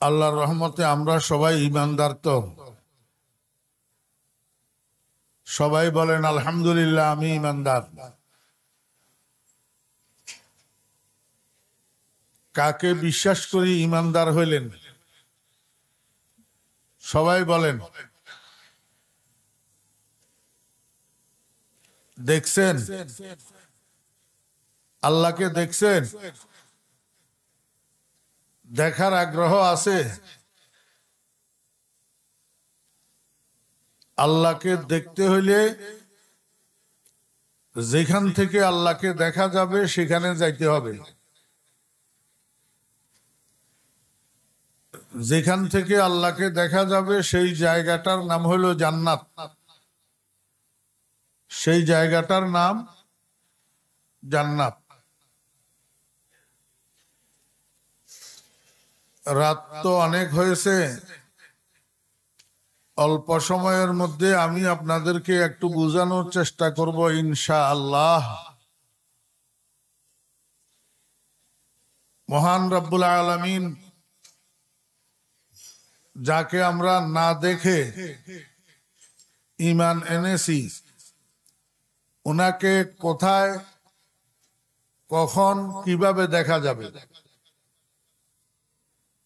আল্লাহর রহমতে আমরা সবাই ঈমানদার। তো সবাই বলেন আলহামদুলিল্লাহ, আমি ঈমানদার। কাকে বিশ্বাস করি ঈমানদার হইলেন? সবাই বলেন। দেখছেন? আল্লাহকে দেখছেন? দেখার আগ্রহ আছে? আল্লাহকে দেখতে হইলে যেখান থেকে আল্লাহকে দেখা যাবে সেখানে যাইতে হবে। যেখান থেকে আল্লাহকে দেখা যাবে সেই জায়গাটার নাম হলো জান্নাত। সেই জায়গাটার নাম জান্নাত। রাত তো অনেক হয়েছে, অল্প সময়ের মধ্যে আমি আপনাদেরকে একটু বোঝানোর চেষ্টা করব ইনশাআল্লাহ। মহান রব্বুল আলামিন যাকে আমরা না দেখে ঈমান এনেছি, ওনাকে কোথায়, কখন, কিভাবে দেখা যাবে,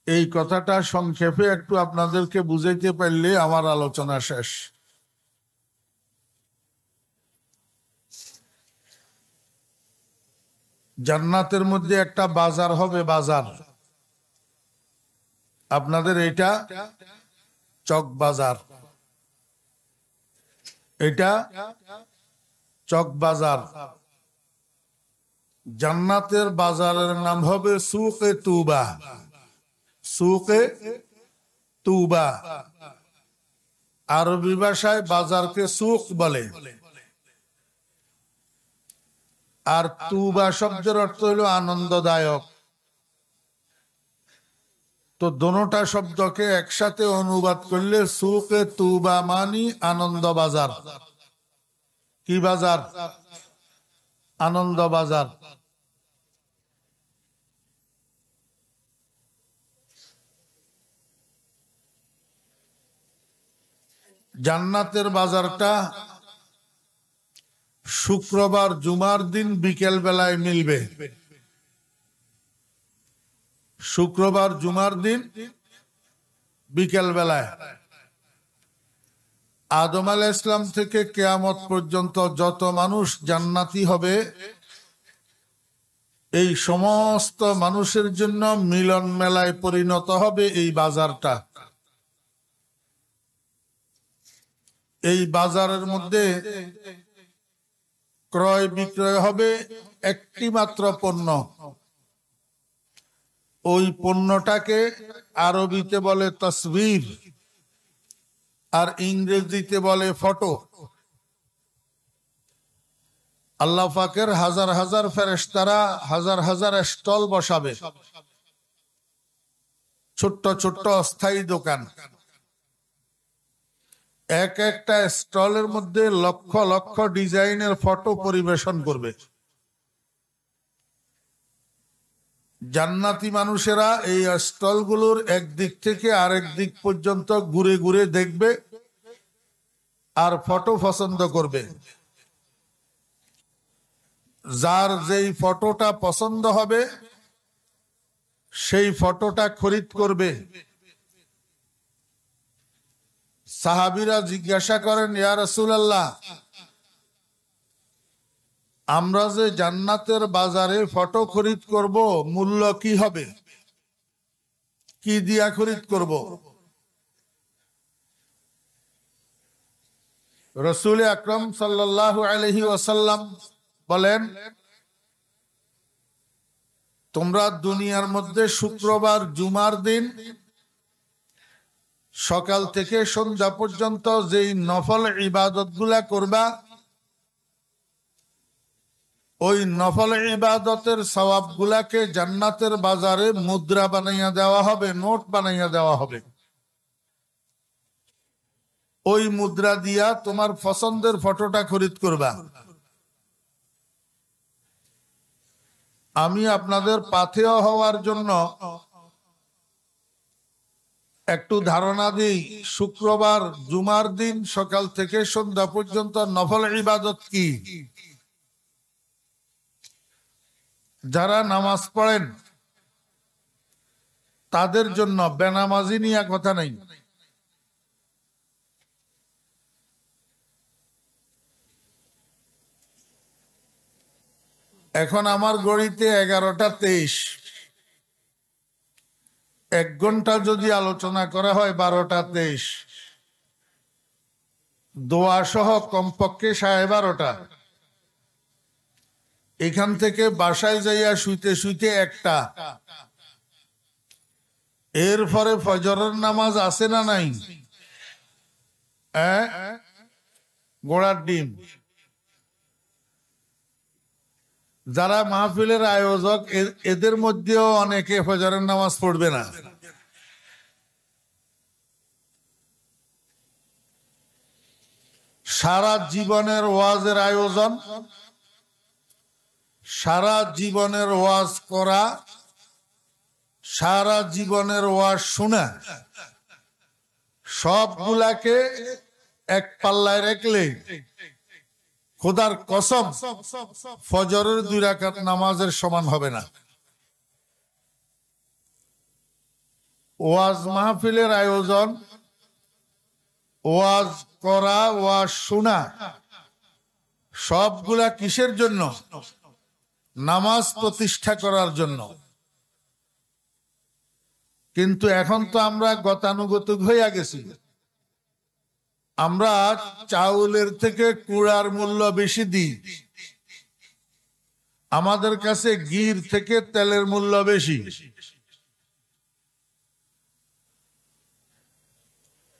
এই কথাটা সংক্ষেপে একটু আপনাদেরকে বুঝাইতে পারলে আমার আলোচনা শেষ। জান্নাতের মধ্যে একটা বাজার হবে, বাজার। আপনাদের এটা চক বাজার, এটা চক বাজার। জান্নাতের বাজারের নাম হবে সুকে তুবা। সুকে তুবা, আরবি ভাষায় বাজারকে সুক বলে, আর তুবা শব্দের অর্থ হলো আনন্দদায়ক। তো দোনোটা শব্দকে একসাথে অনুবাদ করলে সুকে তুবা মানি আনন্দ বাজার। কি বাজার? আনন্দ বাজার। জান্নাতের বাজারটা শুক্রবার জুমার দিন বিকেল বেলায় মিলবে। শুক্রবার জুমার দিন বিকেল বেলায় আদম আলাইহিস সালাম থেকে কিয়ামত পর্যন্ত যত মানুষ জান্নাতি হবে, এই সমস্ত মানুষের জন্য মিলন মেলায় পরিণত হবে এই বাজারটা। এই বাজারের মধ্যে ক্রয় বিক্রয় হবে একটি মাত্র পণ্য। ওই পণ্যটাকে আরবিতে বলে তসবির, আর ইংরেজিতে বলে ফটো। আল্লাহ পাকের হাজার হাজার ফেরেশতারা হাজার হাজার স্টল বসাবে, ছোট্ট ছোট্ট অস্থায়ী দোকান। এক একটা স্টলের মধ্যে লক্ষ লক্ষ ডিজাইনের ফটো পরিবেশন করবে। জান্নাতি মানুষেরা এই স্টলগুলোর একদিক থেকে আরেক দিক পর্যন্ত ঘুরে ঘুরে দেখবে আর ফটো পছন্দ করবে। যার যেই ফটোটা পছন্দ হবে সেই ফটোটা খরিদ করবে। সাহাবীরা জিজ্ঞাসা করেন, ইয়া রাসূলুল্লাহ, আমরা যে জান্নাতের বাজারে ফটো খরিদ করব, মূল্য কি হবে? কি দিয়া খরিদ করব? রাসূল আকরাম সাল্লাল্লাহু আলাইহি ওয়াসাল্লাম বলেন, তোমরা দুনিয়ার মধ্যে শুক্রবার জুমার দিন সকাল থেকে সন্ধ্যা পর্যন্ত যেই নফল ইবাদত গুলা করবা, ওই নফল ইবাদতের সওয়াব গুলাকে জান্নাতের বাজারে মুদ্রা বানাইয়া দেওয়া হবে, নোট বানাইয়া দেওয়া হবে। ওই মুদ্রা দিয়া তোমার পছন্দের ফটোটা খরিদ করবা। আমি আপনাদের পাথেয় হওয়ার জন্য একটু ধারণা দিই, শুক্রবার জুমার দিন সকাল থেকে সন্ধ্যা পর্যন্ত নফল ইবাদত কি? যারা নামাজ পড়েন তাদের জন্য, বেনামাজি নিয়ে কথা নেই। এখন আমার ঘড়িতে 11:23। 1 ঘন্টা যদি আলোচনা করা হয় 12:23, দোয়া সহ কমপক্ষে 12:30। এখান থেকে বাসায় যাইয়া শুইতে শুইতে 1টা। এরপরে ফজরের নামাজ আছে না নাই? গোড়ার ডিম। যারা মাহফিলের আয়োজক এদের মধ্যেও অনেকে ফজরের নামাজ পড়বে না। সারা জীবনের ওয়াজের আয়োজন, সারা জীবনের ওয়াজ করা, সারা জীবনের ওয়াজ শোনা, সবগুলাকে এক পাল্লায় রাখলে খোদার কসম ফজরের 2 রাকাত নামাজের সমান হবে না। ওয়াজ মাহফিলের আয়োজন, ওয়াজ করা, ওয়াজ শোনা, সবগুলা কিসের জন্য? নামাজ প্রতিষ্ঠা করার জন্য। কিন্তু এখন তো আমরা গতানুগতিক হইয়া গেছি। আমরা চাউলের থেকে কুড়ার মূল্য বেশি দিই, আমাদের কাছে ঘির থেকে তেলের মূল্য বেশি।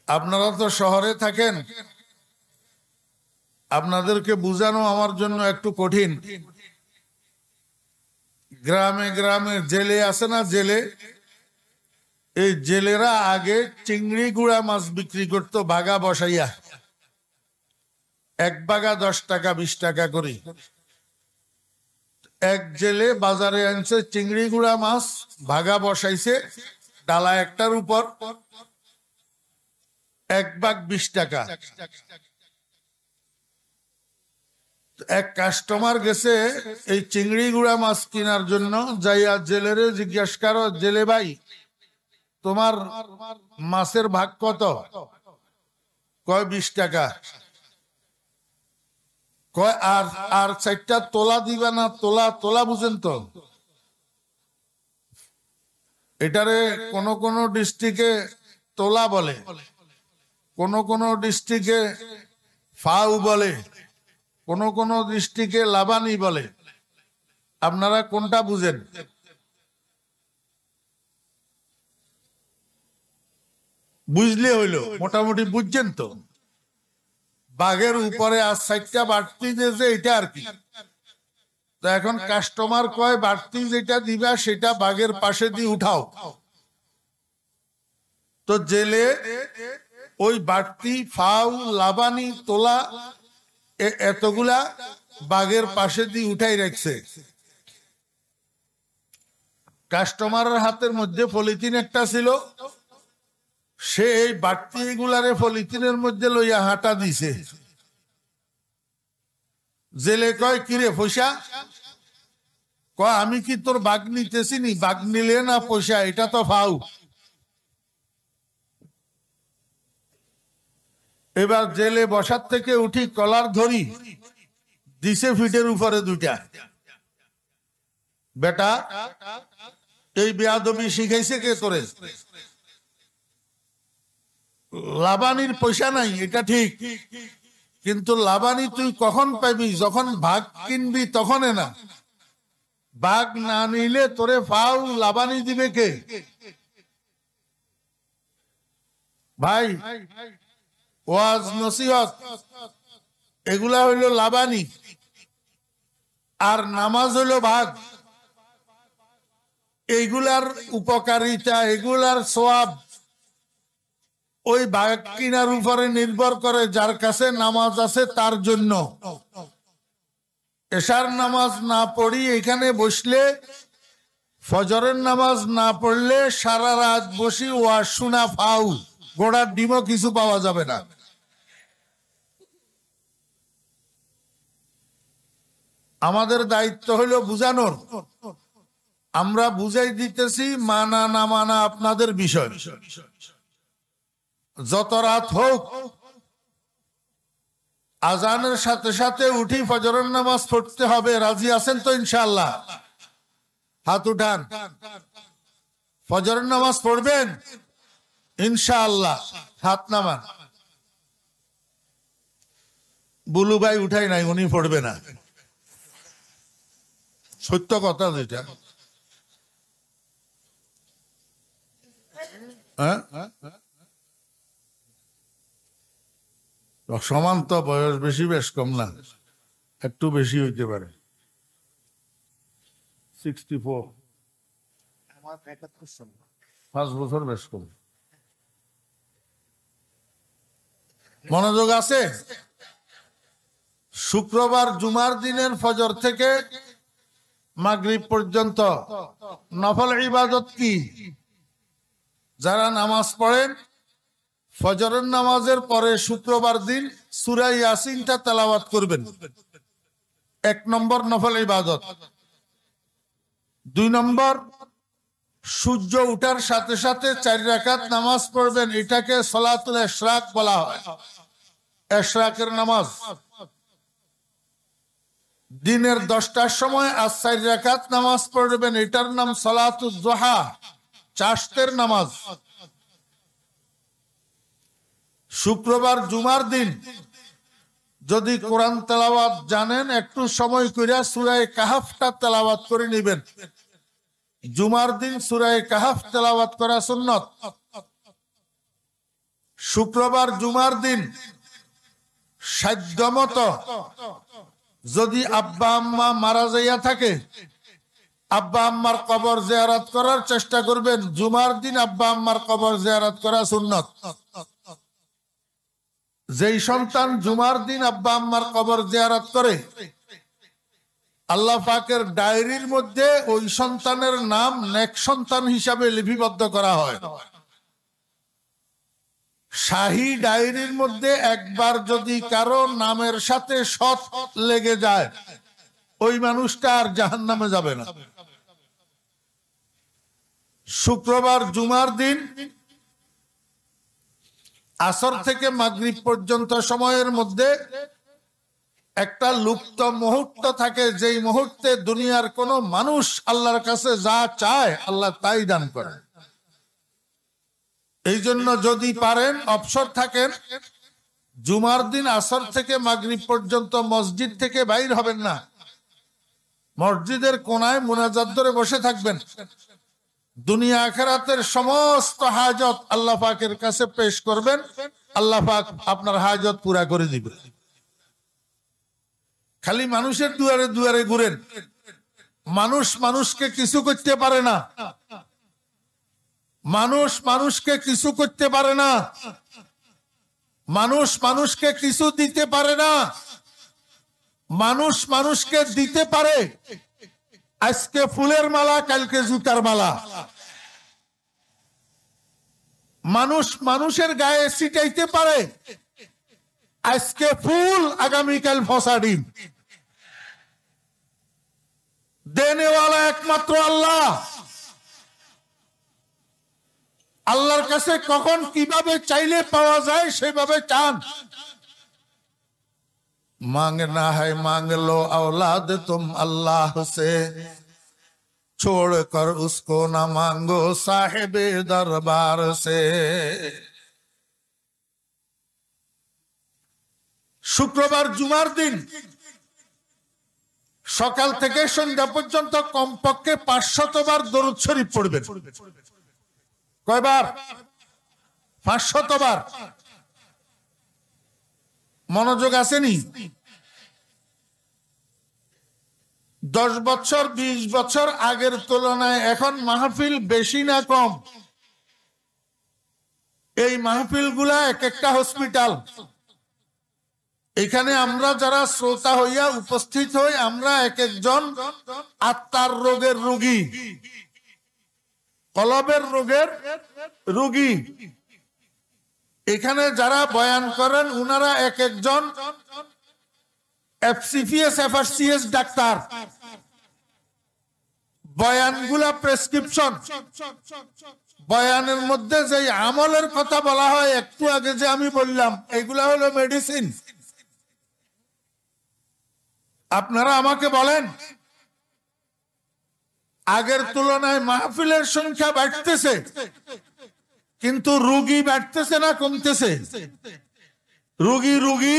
আপনারা তো শহরে থাকেন, আপনাদেরকে বুঝানো আমার জন্য একটু কঠিন। গ্রামে গ্রামে জেলে আছে না, জেলে, এই জেলেরা আগে চিংড়ি গুড়া মাছ বিক্রি করতো বাগা বসাইয়া। 1 বাগা 10 টাকা 20 টাকা করে। এক জেলে বাজারে আনছে চিংড়ি গুড়া মাছ, ভাগা বসাইছে ডালা একটার উপর, 1 বাগ 20 টাকা। এক কাস্টমার গেছে এই চিংড়ি গুড়া মাছ কেনার জন্য, যাইয়া জেলেরে জিজ্ঞাসা করো, জেলে ভাই তোমার মাছের ভাগ কত? কয় 20 টাকা। কয় আর 4টা তোলা দিবা না? তোলা, তোলা বুঝেন তো? এটারে কোন কোন ডিস্ট্রিক্টে তোলা বলে, কোন কোন ডিস্ট্রিক্টে ফাউ বলে, কোন কোন ডিস্ট্রিক্টে লাবানি বলে। আপনারা কোনটা বুঝেন? বুঝলে হইলো, মোটামুটি বুঝছেন তো? বাঘের উপরে আর 4টা বাড়তি দিয়েছে, এটা আর কি। তো এখন কাস্টমার কয় বাড়তি যেটা দিবা সেটা বাঘের পাশে দিয়ে উঠাও। তো জেলে ওই বাড়তি ফাউ, লাবানি, তোলা এতগুলা বাঘের পাশে দিয়ে উঠাই রাখছে। কাস্টমারের হাতের মধ্যে পলিথিন একটা ছিল, সে এই বাড়তি গুলারে পলিথিনের মধ্যে লইয়া হাঁটা দিছে। জেলে কয় কিরে পয়সা? কয় আমি কি তোর বাঘ নিতেছি নি? বাঘ নিলে না পয়সা, এটা তো ফাউ। এবার জেলে বসার থেকে উঠি কলার ধরি, দিছে ফিটের উপরে 2টা। বেটা এই বেয়াদবি শিখাইছে কে করে? লাবানির পয়সা নাই, এটা ঠিক, কিন্তু লাবানি তুই কখন পাবি? যখন ভাগ কিনবি তখন না। ভাগ না নিলে তোরে ফাউ লাবানি দিবে কে? ভাই ওয়াজ নসিহত এগুলা হইল লাবানি, আর নামাজ হইল ভাগ। এইগুলার উপকারিতা, এগুলার সওয়াব ওই ভাগ কিনার উপরে নির্ভর করে যার কাছে নামাজ আছে তার জন্য। এশার নামাজ না পড়ি এখানে বসলে ফজরের নামাজ না পড়লে সারা রাত বসি ওয়াজ শোনা ফাউ, গোড়ার ডিমও কিছু পাওয়া যাবে না। আমাদের দায়িত্ব হলো বুঝানোর, আমরা বুঝাই দিতেছি, মানা না মানা আপনাদের বিষয়। যত রাত হোক আজানের সাথে সাথে উঠি ফজরের নামাজ পড়তে হবে। রাজি আছেন তো ইনশাআল্লাহ? হাত উঠান। ফজরের নামাজ পড়বেন ইনশাআল্লাহ? হাত নামান। বুলু ভাই উঠাই নাই, উনি পড়বে না। সত্য কথা যেটা। সমান তো, বয়স বেশি বেশ কম না, একটু বেশি হইতে পারে। 64, 5 বছর বেশ কম। মনোযোগ আছে? শুক্রবার জুমার দিনের ফজর থেকে মাগরিব পর্যন্ত নফল ইবাদত কি? যারা নামাজ পড়েন ফজরের নামাজের পরে শুক্রবার দিন সূরা ইয়াসিনটা তেলাওয়াত করবেন, 1 নম্বর নফল ইবাদত। 2 নম্বর, সূর্য উঠার সাথে সাথে 4 রাকাত নামাজ পড়বেন, এটাকে সালাতুল ইশরাক বলা হয়, ইশরাকের নামাজ। দিনের 10টার সময় আর 4 রাকাত নামাজ পড়বেন, এটার নাম সালাতুল যুহা, চাশতের নামাজ। শুক্রবার জুমার দিন যদি কোরআন তেলাওয়াত জানেন, একটু সময় কইরা সূরা কাহাফটা তেলাওয়াত করে নেবেন। জুমার দিন সূরা কাহাফ তেলাওয়াত করা সুন্নাত। শুক্রবার জুমার দিন সাধ্যমতো যদি আব্বা আম্মা মারা যাইয়া থাকে, আব্বা আম্মার কবর জিয়ারত করার চেষ্টা করবেন। জুমার দিন আব্বা আম্মার কবর জিয়ারত করা সুন্নাত। যেই সন্তান জুমার দিন আব্বা আম্মার কবর জিয়ারত করে, আল্লাহ পাকের ডায়েরির মধ্যে ওই সন্তানের নাম নেক সন্তান হিসাবে লিপিবদ্ধ করা হয়। শাহী ডায়েরির মধ্যে একবার যদি কারো নামের সাথে সৎ লেগে যায়, ওই মানুষটা আর জাহান্নামে যাবে না। শুক্রবার জুমার দিন আসর থেকে মাগরিব পর্যন্ত সময়ের মধ্যে একটা লুপ্ত মুহূর্ত থাকে, যেই মুহূর্তে দুনিয়ার কোন মানুষ আল্লাহর কাছে যা চায় আল্লাহ তাই দান করে। এই জন্য যদি পারেন, অবসর থাকেন, জুমার দিন আসর থেকে মাগরিব পর্যন্ত মসজিদ থেকে বাইর হবেন না, মসজিদের কোনায় মুনাজাত ধরে বসে থাকবেন। দুনিয়া আখিরাতের সমস্ত হাজত আল্লাহ পাকের কাছে পেশ করবেন, আল্লাহ পাক আপনার হাজত পুরা করে দিবে। খালি মানুষের দুয়ারে দুয়ারে ঘুরেন, মানুষ মানুষকে কিছু করতে পারে না, মানুষ মানুষকে কিছু করতে পারে না, মানুষ মানুষকে কিছু দিতে পারে না। মানুষ মানুষকে দিতে পারে, আজকে ফুলের মালা, কালকে জুতার মালা। মানুষ মানুষের গায়ে ছিটাইতে পারে, আজকে ফুল, আগামীকাল ফসা ডিম। দেনেওয়ালা একমাত্র আল্লাহ। আল্লাহর কাছে কখন কিভাবে চাইলে পাওয়া যায় সেভাবে চান। मांगना है मांग लो औलाद तुम अल्लाह से, छोड़ कर उसको ना मांगो साहिबे दरबार से। শুক্রবার জুমার দিন সকাল থেকে সন্ধ্যা পর্যন্ত কমপক্ষে 500 বার দরুদ শরীফ পড়বেন। কয়বার? 500 বার। মনোযোগ আসেনি? 10 বছর 20 বছর আগের তুলনায় এখন মাহফিল বেশি না কম? এই মাহফিল গুলা এক একটা হসপিটাল। এখানে আমরা যারা শ্রোতা হইয়া উপস্থিত হই, আমরা এক একজন আত্মার রোগের রোগী। কলবের রোগের রোগী। এখানে যারা বয়ান করেন উনারা এক একজন FCPS FRCS ডাক্তার। বয়ানগুলা প্রেসক্রিপশন। বয়ানের মধ্যে যে আমলের কথা বলা হয় একটু আগে যে আমি বললাম, এগুলা হলো মেডিসিন। আপনারা আমাকে বলেন, আগের তুলনায় মাহফিলের সংখ্যা বাড়তেছে, কিন্তু রোগী বাড়তেছে না কমতেছে? রোগী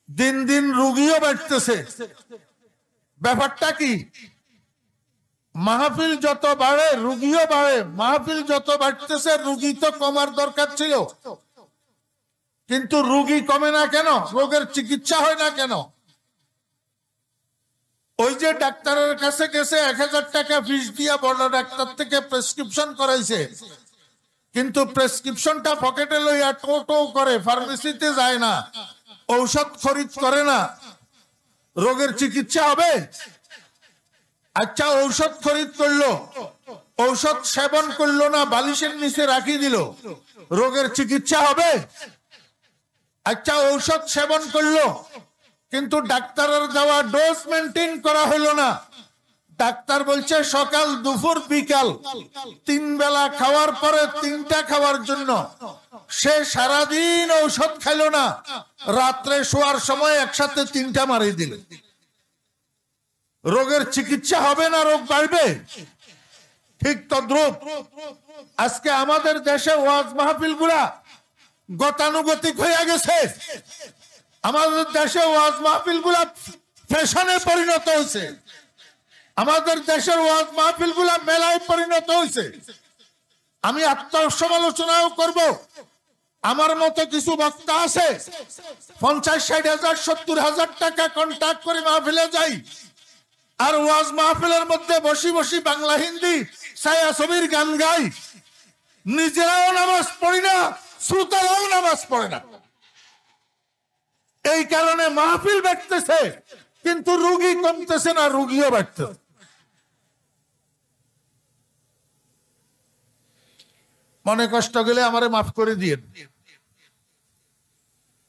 দিন দিন রোগীও বাড়তেছে। ব্যাপারটা কি? মাহফিল যত বাড়ে রোগীও বাড়ে। মাহফিল যত বাড়তেছে রোগী তো কমার দরকার ছিল, কিন্তু রোগী কমে না কেন? রোগের চিকিৎসা হয় না কেন? ওই যে ডাক্তারের কাছে গেছে 1000 টাকা ফিস দিয়া বড় ডাক্তার থেকে প্রেসক্রিপশন করাইছে, কিন্তু প্রেসক্রিপশনটা পকেটে লইয়া টো করে, ফার্মেসিতে যায় না, ঔষধ খরিদ করে না। রোগের চিকিৎসা হবে? আচ্ছা, ঔষধ খরিদ করলো, ঔষধ সেবন করলো না, বালিশের নিচে রাখি দিল, রোগের চিকিৎসা হবে? আচ্ছা, ঔষধ সেবন করলো, কিন্তু ডাক্তারের দেওয়া ডোজ মেনটেন করা হলো না। ডাক্তার বলছে সকাল দুপুর বিকাল 3 বেলা খাওয়ার পরে 3টা খাওয়ার জন্য। সে সারাদিন ঔষধ খাইলো না, রাত্রে শোয়ার সময় একসাথে 3টা মারি দিল। রোগের চিকিৎসা হবে না, রোগ বাড়বে। ঠিক তদ্রুপ আজকে আমাদের দেশে ওয়াজ মাহফিল গুলা গতানুগতিক হয়ে গেছে। আমাদের দেশে ওয়াজ মাহফিল গুলা ফ্যাশনে পরিণত হয়েছে। আমাদের দেশের ওয়াজ মাহফিল গুলা মেলায় পরিণত হয়েছে। আমি আত্মসমালোচনাও করব। আমার মতো কিছু বক্তা আছে 50-60 হাজার 70 হাজার টাকা কন্ট্রাক্ট করে মাহফিলে যাই, আর ওয়াজ মাহফিলের মধ্যে বসি বসি বাংলা হিন্দি ছায়া ছবির গান গাই। নিজেরাও নামাজ পড়ি না, শ্রোতারাও নামাজ পড়ে না। এই কারণে মাহফিল বাড়তেছে, কিন্তু রোগী কমতেছে না, রোগীও বাড়তেছে। মনে কষ্ট গেলে আমারে মাফ করে দিয়ে।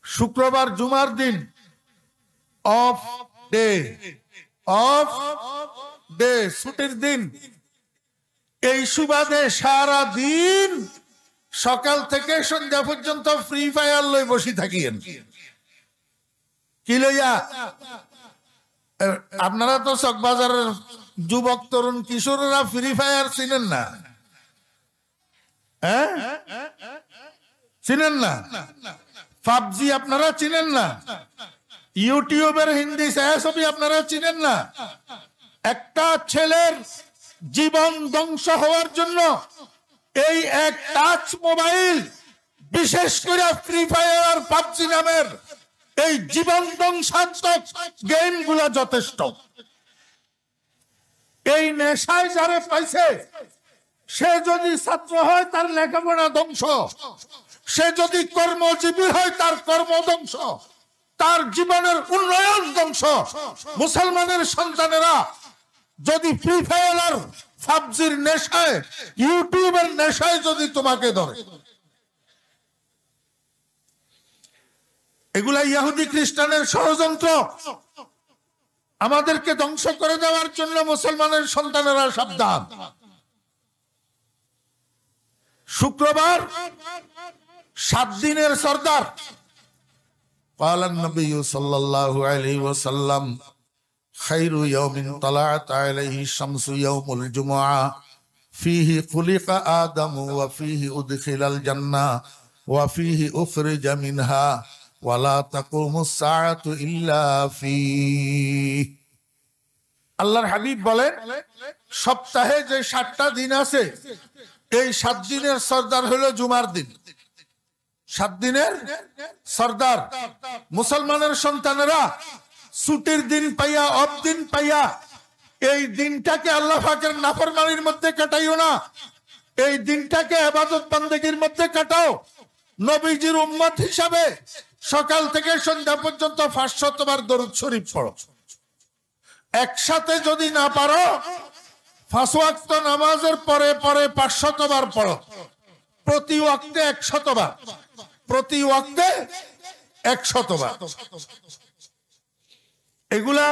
শুক্রবার জুমার দিন অফ ডে, ছুটির দিন। এই সুবাদে সারা দিন সকাল থেকে সন্ধ্যা পর্যন্ত ফ্রি ফায়ার লই বসি থাকি। কি লইয়া? আপনারা তো চকবাজারের যুবক তরুণ কিশোররা ফ্রি ফায়ার চিনেন না? হ্যাঁ, চিনেন না? পাবজি আপনারা চিনেন না? ইউটিউবের হিন্দি ছায়াছবি আপনারা চিনেন না? একটা ছেলের জীবন ধ্বংস হওয়ার জন্য এই এক টাচ মোবাইল, বিশেষ করে ফ্রি ফায়ার আর পাবজি নামের এই জীবন ধ্বংসাত্মক গেম গুলা যথেষ্ট। এই নেশায় যারে পাইছে, সে যদি ছাত্র হয় তার লেখাপড়া ধ্বংস, সে যদি কর্মজীবী হয় তার কর্ম ধ্বংস, তার জীবনের উন্নয়ন ধ্বংস। মুসলমানের সন্তানেরা যদি ফ্রি ফায়ার আর পাবজির নেশায়, ইউটিউবের নেশায় যদি তোমাকে ধরে, এগুলা ইহুদি খ্রিস্টানের ষড়যন্ত্র। আমাদেরকে ধ্বংস করে দেওয়ার জন্য মুসলমানের সন্তানেরা সাবধান। শুক্রবার 7 দিনের সর্দার। قال النبي صلى الله عليه وسلم خير يوم طلعت عليه الشمس يوم الجمعة فيه خلق آدم وفيه أدخل الجنة وفيه أخرج منها ولا تقوم الساعة إلا فيه। আল্লাহর হাবিব বলেন, সপ্তাহে যে 7টা দিন আছে, এই 7 দিনের সর্দার হলো জুমার দিন। 7 দিনের সর্দার। মুসলমানের সন্তানেরা ছুটির দিন পাইয়া, অফ দিন পাইয়া, এই দিনটাকে আল্লাহ পাকের নাফরমানির মধ্যে কাটাইও না, এই দিনটাকে ইবাদত বান্দেগীর মধ্যে কাটাও। নবীজির উম্মত হিসাবে সকাল থেকে সন্ধ্যা পর্যন্ত 500 বার দরুদ শরীফ পড়ো। একসাথে যদি না পারো 5 ওয়াক্ত নামাজের পরে পরে 500 বার পড়ো, প্রতি ওয়াক্তে 100 বার, প্রতি ওয়াক্তে 100 বার। এগুলা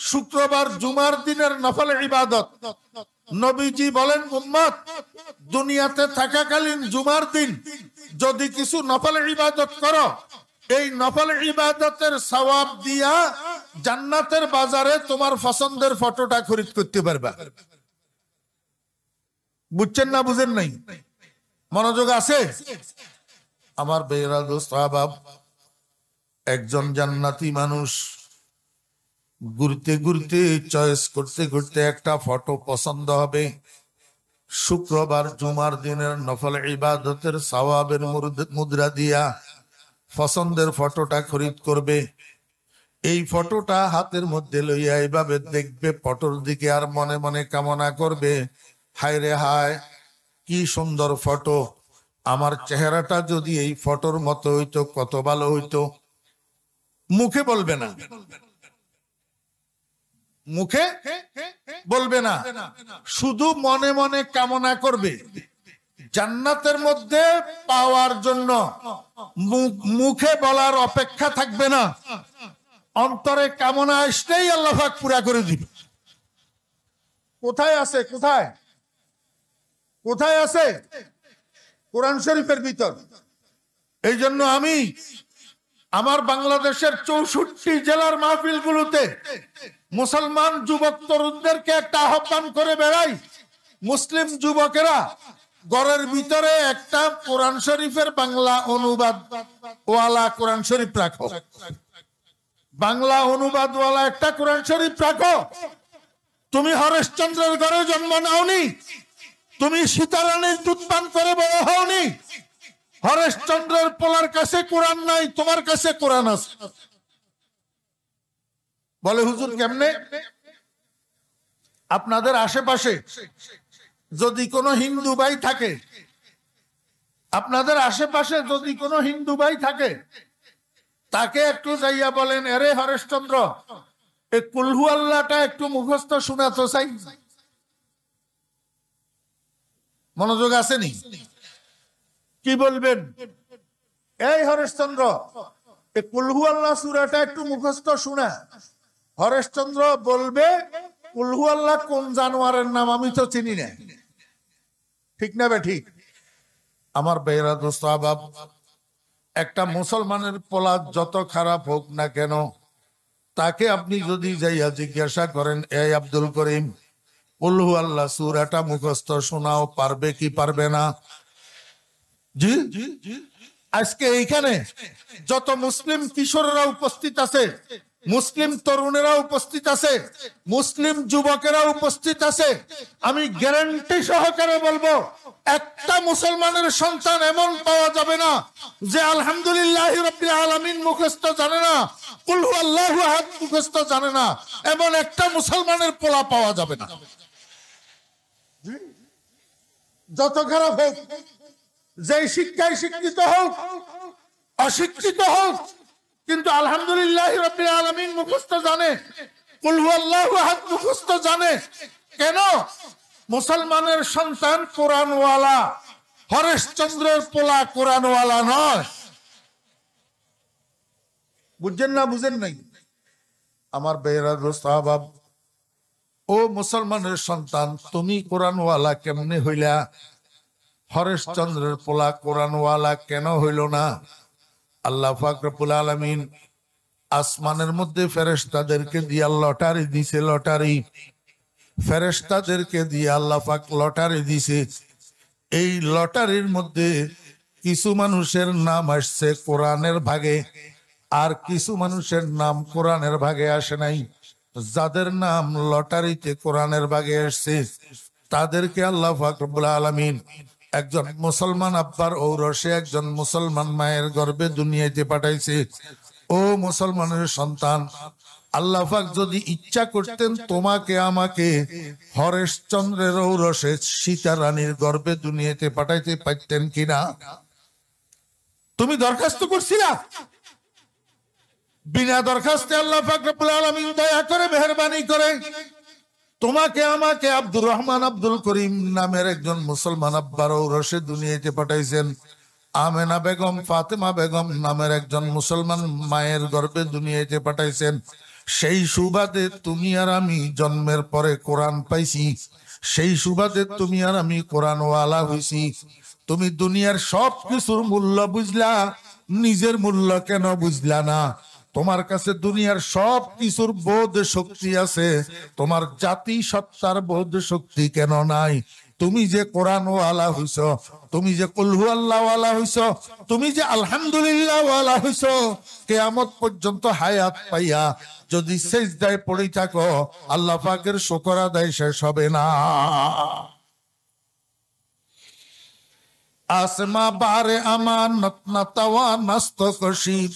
শুক্রবার জুমার দিনের নফল ইবাদত। নবীজি বলেন, উম্মত দুনিয়াতে থাকাকালীন জুমার দিন যদি কিছু নফল ইবাদত করো, এই নফল ইবাদতের সওয়াব দিয়া জান্নাতের বাজারে তোমার পছন্দের ফটোটা খরিদ করতে পারবা। বুঝছেন না বুঝেন নাই? মনোযোগ আছে? আমার বেরা দোস্ত আহবাব, একজন জান্নাতি মানুষ ঘুরতে ঘুরতে চয়েস করতে করতে একটা ফটো পছন্দ হবে। শুক্রবার জুমার দিনের নফল ইবাদতের সওয়াবের মুদ্রা দিয়া পছন্দের ফটোটা খরিদ করবে। এই ফটোটা হাতের মধ্যে লইয়া এইভাবে দেখবে ফটোর দিকে, আর মনে মনে কামনা করবে, হায় রে হায় কি সুন্দর ফটো, আমার চেহারাটা যদি এই ফটোর মতো হইতো কত ভালো হইতো। মুখে বলবে না, মুখে বলবে না, শুধু মনে মনে কামনা করবে। জান্নাতের মধ্যে পাওয়ার জন্য মুখে বলার অপেক্ষা থাকবে না, অন্তরে কামনা আসলেই আল্লাহ পাক পুরা করে দিবে। কোথায় আছে? কোথায় কোথায় আছে? কোরআন শরীফের ভিতর। এই জন্য আমি আমার বাংলাদেশের 64 জেলার মাহফিলগুলোতে মুসলমান যুবক তরুণদেরকে একটা আহ্বান করে বেড়াই, মুসলিম যুবকেরা ঘরের ভিতরে একটা কোরআন শরীফের বাংলা অনুবাদ ওয়ালা কোরআন শরীফ রাখো, বাংলা অনুবাদ ওয়ালা একটা কোরআন শরীফ রাখো। তুমি হরেশচন্দ্রের ঘরে জন্ম নাওনি, তুমি সীতারানীর দুধ পান করে বড় হওনি। হরেশচন্দ্রের পোলার কাছে কোরআন নাই, তোমার কাছে কোরআন আছে। বলে হুজুর কেমনে? আপনাদের আশেপাশে যদি কোনো হিন্দু ভাই থাকে, আপনাদের আশেপাশে যদি কোনো হিন্দু ভাই থাকে, তাকে একটু যাইয়া বলেন, আরে হরেশচন্দ্র এই কুলহু আল্লাহটা একটু মুখস্থ শোনাতো চাই। মনোযোগ আসেনি? কি বলবেন? এই হরেশচন্দ্র এই কুলহু আল্লাহ সূরাটা একটু মুখস্থ শোনা। হরেশচন্দ্র বলবে, কুলহু আল্লাহ কোন জানোয়ারের নাম আমি তো চিনি না। ঠিক না বে ঠিক? আমার বেরা দোস্ত আহবাব, একটা মুসলমানের পোলা যত খারাপ হোক না কেন, তাকে আপনি যদি যাইয়া জিজ্ঞাসা করেন, এই আব্দুল করিম কুলহু আল্লাহ সূরাটা মুখস্থ শোনাও, পারবে কি পারবে না? জি, আজকে এইখানে যত মুসলিম কিশোররা উপস্থিত আছে, মুসলিম তরুণেরা উপস্থিত আছে, মুসলিম যুবকেরা উপস্থিত আছে, আমি গ্যারান্টি সহকারে বলবো, একটা মুসলমানের সন্তান এমন পাওয়া যাবে না যে আলহামদুলিল্লাহি রাব্বিল আলামিন মুখস্থ জানে না, কুল হুয়াল্লাহু আহাদ মুখস্থ জানে না, এমন একটা মুসলমানের পোলা পাওয়া যাবে না। যত খারাপ হোক, যে শিক্ষায় শিক্ষিত হোক অশিক্ষিত হোক, কিন্তু আলহামদুলিল্লাহি রাব্বিল আলামিন মুখস্থ জানে, কুল হুয়াল্লাহু আহাদ মুখস্থ জানে। কেন? মুসলমানের সন্তান কোরআনওয়ালা, হরেশচন্দ্রের পোলা কোরআনওয়ালা নয়। বুঝছেন না বুঝেন নাই? আমার বেরা দোস্ত আহবাব, ও মুসলমানের সন্তান, তুমি কোরআনওয়ালা কেমনে হইলা? হরেশচন্দ্রের পোলা কোরআনওয়ালা কেন হইল না? আল্লাহ পাক রব্বুল আলামিন আসমানের মধ্যে ফেরেশতাদেরকে দিয়ে লটারি দিছে, লটারি। ফেরেশতাদেরকে দিয়ে আল্লাহ পাক লটারি দিছে। এই লটারির মধ্যে কিছু মানুষের নাম আসছে কোরআনের ভাগে, আর কিছু মানুষের নাম কোরআনের ভাগে আসে নাই। যাদের নাম লটারিতে কোরআনের ভাগে আসছে, তাদেরকে আল্লাহ পাক রব্বুল আলামিন একজন মুসলমান আব্বার ঔরসে একজন মুসলমান মায়ের গর্ভে দুনিয়াতে পাঠাইছে। ও মুসলমানের সন্তান, আল্লাহ পাক যদি ইচ্ছা করতেন তোমাকে আমাকে হরেশচন্দ্রের ঔরসে সীতা রানীর গর্ভে দুনিয়াতে পাঠাইতে পারতেন কিনা? তুমি দরখাস্ত করছিলা? বিনা দরখাস্তে আল্লাহ পাক রব্বুল আলামিন দয়া করে মেহেরবানি করে তোমাকে আমাকে আব্দুর রহমান আব্দুল করিম নামের একজন মুসলমান আব্বার ঔরসে দুনিয়াতে পাঠাইছেন। আমেনা বেগম ফাতেমা বেগম নামের একজন মুসলমান মায়ের গর্ভে দুনিয়াতে পাঠাইছেন। সেই সুবাদে তুমি আর আমি জন্মের পরে কোরআন পাইছি, সেই সুবাদে তুমি আর আমি কোরআনওয়ালা হইছি। তুমি দুনিয়ার সব কিছুর মূল্য বুঝলা, নিজের মূল্য কেন বুঝলা না? তোমার কাছে দুনিয়ার সব কিছুর বোধ শক্তি আছে, তোমার জাতি সত্তার বোধ শক্তি কেন নাই? তুমি যে কোরআন ওয়ালা হইছ, তুমি যে কুল হু আল্লাহ ওয়ালা হইছ, তুমি যে আলহামদুলিল্লাহ ওয়ালা হইছ, কিয়ামত পর্যন্ত হায়াত পাইয়া যদি সিজদায় পড়ে থাকো, আল্লাহ পাকের শুকর আদায় শেষ হবে না। आसमा बारे अमानत न तवा नस्त कशीर,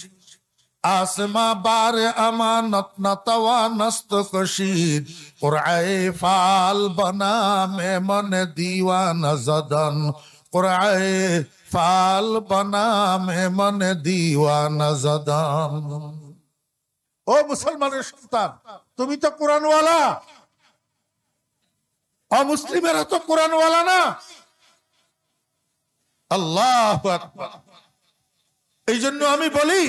आसमा बारे अमानत न तवा नस्त कशीर, कुराए फाल बना में मन दीवाना जदन, कुराए फाल बना में मन दीवाना जदन। ओ मुसलमाনের সন্তান, তুমি তো কোরআনওয়ালা, অমুসলিমেরা তো কোরআনওয়ালা না। আল্লাহু আকবার। এই জন্য আমি বলি,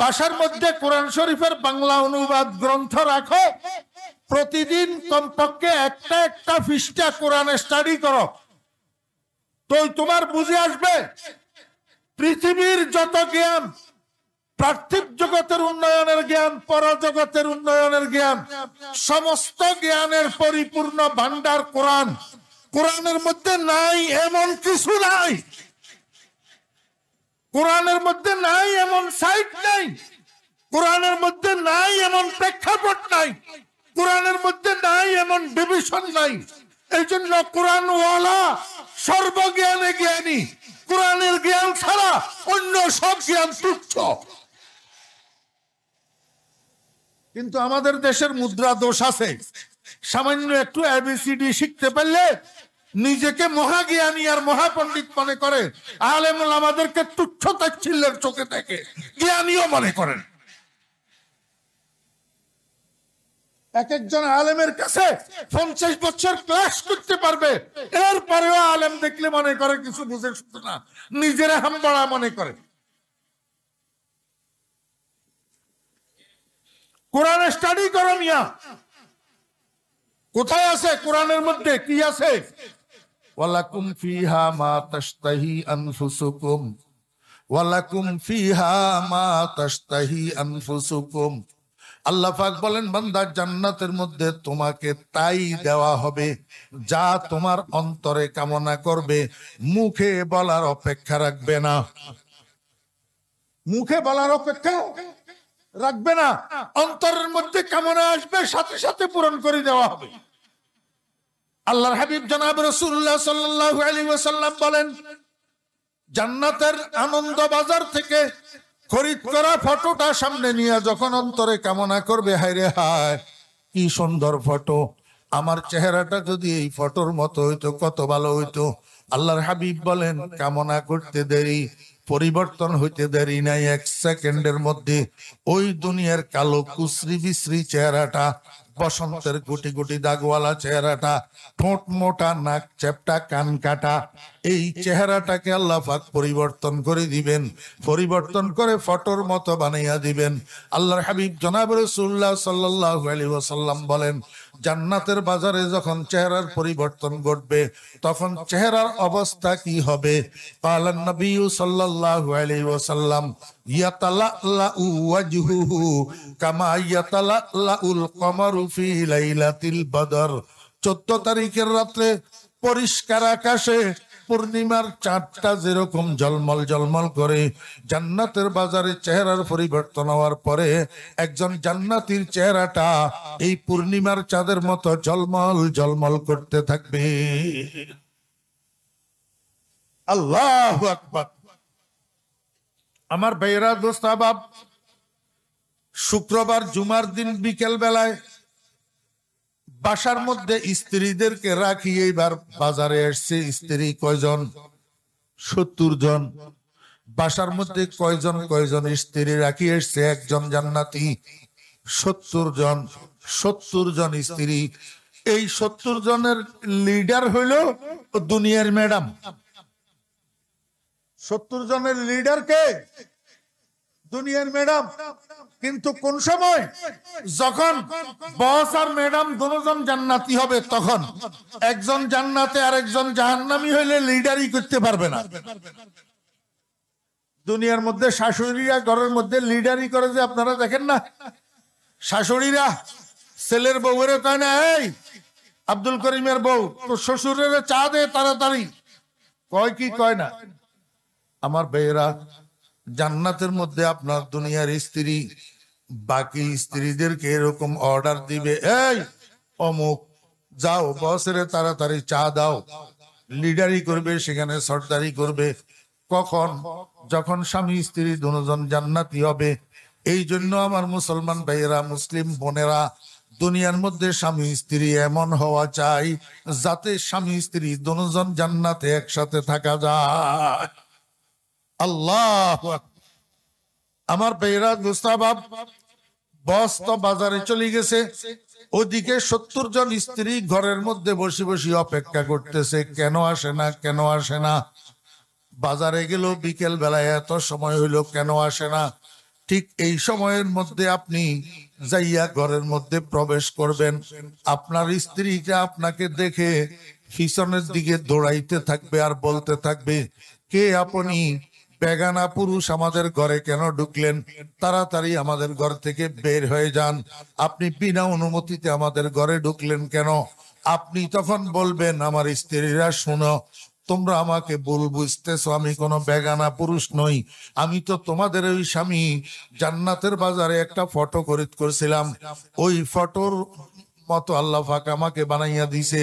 বাসার মধ্যে কোরআন শরীফের বাংলা অনুবাদ গ্রন্থ রাখো, প্রতিদিন কমপক্ষে একটা একটা পৃষ্ঠা কোরআন স্টাডি করো, তো তোমার বুঝে আসবে পৃথিবীর যত জ্ঞান, পার্থিব জগতের উন্নয়নের জ্ঞান, পরজগতের উন্নয়নের জ্ঞান, সমস্ত জ্ঞানের পরিপূর্ণ ভান্ডার কোরআন। কোরআনের মধ্যে নাই এমন কিছু নাই, কোরআনের মধ্যে নাই এমন সাইট নাই, কোরআনের মধ্যে নাই এমন প্রেক্ষাপট নাই, কোরআনের মধ্যে নাই এমন ডিভিশন নাই। এই জন্য কোরআনওয়ালা সর্বজ্ঞানে জ্ঞানী, কোরআনের জ্ঞান ছাড়া অন্য সব জ্ঞান তুচ্ছ। কিন্তু আমাদের দেশের মুদ্রা দোষ আছে, সামান্য একটু এবিসিডি শিখতে পারলে নিজেকে মহাজ্ঞানী আর মহাপণ্ডিত মনে করে, আলেম আমাদেরকে তুচ্ছ তাচ্ছিল্যের চোখে দেখে জ্ঞানীও মনে করেন। এক একজন আলেমের কাছে 50 বছর ক্লাস করতে পারবে, এরপরেও আলেম দেখলে মনে করে কিছু বুঝে শুধু না, নিজেরা হামবড়া মনে করে। কোরআন স্টাডি করো মিয়া, কোথায় আছে কোরআনের মধ্যে কি আছে? ওয়ালাকুম ফিহা মা তাশতাহি আনফুসুকুম, ওয়ালাকুম ফিহা মা তাশতাহি আনফুসুকুম। আল্লাহ পাক বলেন, বান্দা জান্নাতের মধ্যে তোমাকে তাই দেওয়া হবে যা তোমার অন্তরে কামনা করবে, মুখে বলার অপেক্ষা রাখবে না, মুখে বলার অপেক্ষা রাখবে না, অন্তরের মধ্যে কামনা আসবে সাথে সাথে পূরণ করে দেওয়া হবে। আল্লাহর হাবিব জনাব রাসূলুল্লাহ সাল্লাল্লাহু আলাইহি ওয়াসাল্লাম বলেন, জান্নাতের আনন্দ বাজার থেকে খরিদ করা ফটোটা সামনে নিয়ে যখন অন্তরে কামনা করবে, হায় রে হায় কি সুন্দর ফটো, আমার চেহারাটা যদি এই ফটোর মতো হইতো কত ভালো হইতো। আল্লাহর হাবিব বলেন, কামনা করতে দেরি, পরিবর্তন হইতে দেরি নাই, 1 সেকেন্ডের মধ্যে ওই দুনিয়ার কালো কুশ্রী বিশ্রী চেহারাটা, বসন্তের গুটি গুটি দাগওয়ালা চেহারাটা, ঠোঁট মোটা, নাক চ্যাপটা, কান কাটা, এই চেহারাটাকে আল্লাহ পাক পরিবর্তন করে দিবেন, পরিবর্তন করে ফটোর মতো বানাইয়া দিবেন। আল্লাহর হাবিব জনাব রাসূলুল্লাহ সাল্লাল্লাহু আলাইহি ওয়াসাল্লাম বলেন, জান্নাতের বাজারে যখন চেহারার পরিবর্তন ঘটবে তখন চেহারার অবস্থা কি হবে? কালান নবী সাল্লাল্লাহু আলাইহি ওয়াসাল্লাম, ইয়াতালাল্লাউ ওয়াজহুহু কামা ইয়াতালাল্লাউল কমারু ফি লাইলাতিল বদর। 14 তারিখের রাতে পরিষ্কার আকাশে পূর্ণিমার চাঁদটা যেরকম ঝলমল ঝলমল করে, জান্নাতের বাজারে চেহারার পরিবর্তন হওয়ার পরে একজন জান্নাতীর চেহারাটা এই পূর্ণিমার চাঁদের মতো ঝলমল ঝলমল করতে থাকবে। আল্লাহু আকবার। আমার ভাইরা দোস্ত আহবাব, শুক্রবার জুমার দিন বিকেল বেলায় বাসার মধ্যে স্ত্রীদেরকে রাখি, এইবার বাজারে এসছে স্ত্রী কয়জন? 70 জন। বাসার মধ্যে কয়জন কয়জন স্ত্রী রাখি এসছে? একজন জান্নাতি। 70 জন, 70 জন স্ত্রী। এই 70 জনের লিডার হইল দুনিয়ার ম্যাডাম। 70 জনের লিডার কে? দুনিয়ার ম্যাডাম। কিন্তু কোন সময়? যখন বস আর ম্যাডাম দুজন জান্নাতি হবে, তখন একজন জান্নাতে আর একজন জাহান্নামী হইলে লিডারই করতে পারবে না। দুনিয়ার মধ্যে শাশুড়িরা ঘরের মধ্যে লিডারই করে, যে আপনারা দেখেন না, শাশুড়িরা ছেলের বউরে কয় না, এই আব্দুল করিমের বউ তো শ্বশুরের চা দে তাড়াতাড়ি, কয় কি কয় না? আমার বেয়েরা, জান্নাতের মধ্যে আপনার দুনিয়ার স্ত্রী বাকি স্ত্রীদেরকে এরকম অর্ডার দিবে, এই অমুক যাও বসের তাড়াতাড়ি চা দাও, লিডারি করবে, সেখানে সর্দারি করবে। কখন? যখন স্বামী স্ত্রী দুজন জান্নাতি হবে। এই জন্য আমার মুসলমান ভাইয়েরা, মুসলিম বোনেরা, দুনিয়ার মধ্যে স্বামী স্ত্রী এমন হওয়া চাই যাতে স্বামী স্ত্রী দুজন জান্নাতে একসাথে থাকা যায়। আল্লাহ আমার ভাইয়েরা, মুস্তাহাব বস তো বাজারে চলে গেছে, ওদিকে 70 জন স্ত্রী ঘরের মধ্যে বসে বসে অপেক্ষা করতেছে, কেন আসে না, কেন আসে না। বাজারে গেল বিকেল বেলায়, এত সময় হইলো, কেন আসে না। ঠিক এই সময়ের মধ্যে আপনি যাইয়া ঘরের মধ্যে প্রবেশ করবেন, আপনার স্ত্রীটা আপনাকে দেখে পিছনের দিকে দৌড়াইতে থাকবে আর বলতে থাকবে, কে আপনি? বেগানা পুরুষ আমাদের ঘরে কেন ঢুকলেন? তাড়াতাড়ি আমাদের ঘর থেকে বের হয়ে যান, আপনি বিনা অনুমতিতে আমাদের ঘরে ঢুকলেন কেন? আপনি তখন বলবেন, আমার স্ত্রীরা শুনো, তোমরা আমাকে ভুল বুঝতেছো, আমি কোনো বেগানা পুরুষ নই, আমি তো তোমাদের ওই স্বামী। জান্নাতের বাজারে একটা ফটো করেছিলাম, ওই ফটোর মতো আল্লাহ পাক আমাকে বানাইয়া দিছে,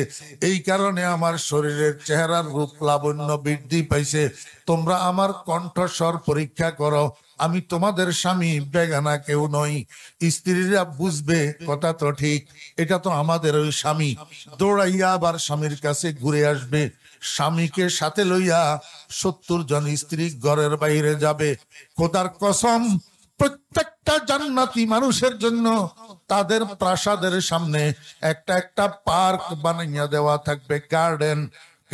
এই কারণে আমার শরীরের চেহারার রূপ লাবণ্য বৃদ্ধি পাইছে। তোমরা আমার কণ্ঠস্বর পরীক্ষা করো, আমি তোমাদের স্বামী, বেগানা কেউ নই। স্ত্রীরা বুঝবে কথা তো ঠিক, এটা তো আমাদের ওই স্বামী। দৌড়াইয়া আবার স্বামীর কাছে ঘুরে আসবে, স্বামীকে সাথে লইয়া 70 জন স্ত্রী ঘরের বাইরে যাবে। খোদার কসম, প্রত্যেকটা জান্নাতি মানুষের জন্য তাদের প্রাসাদের সামনে একটা একটা পার্ক বানাইয়া দেওয়া থাকবে,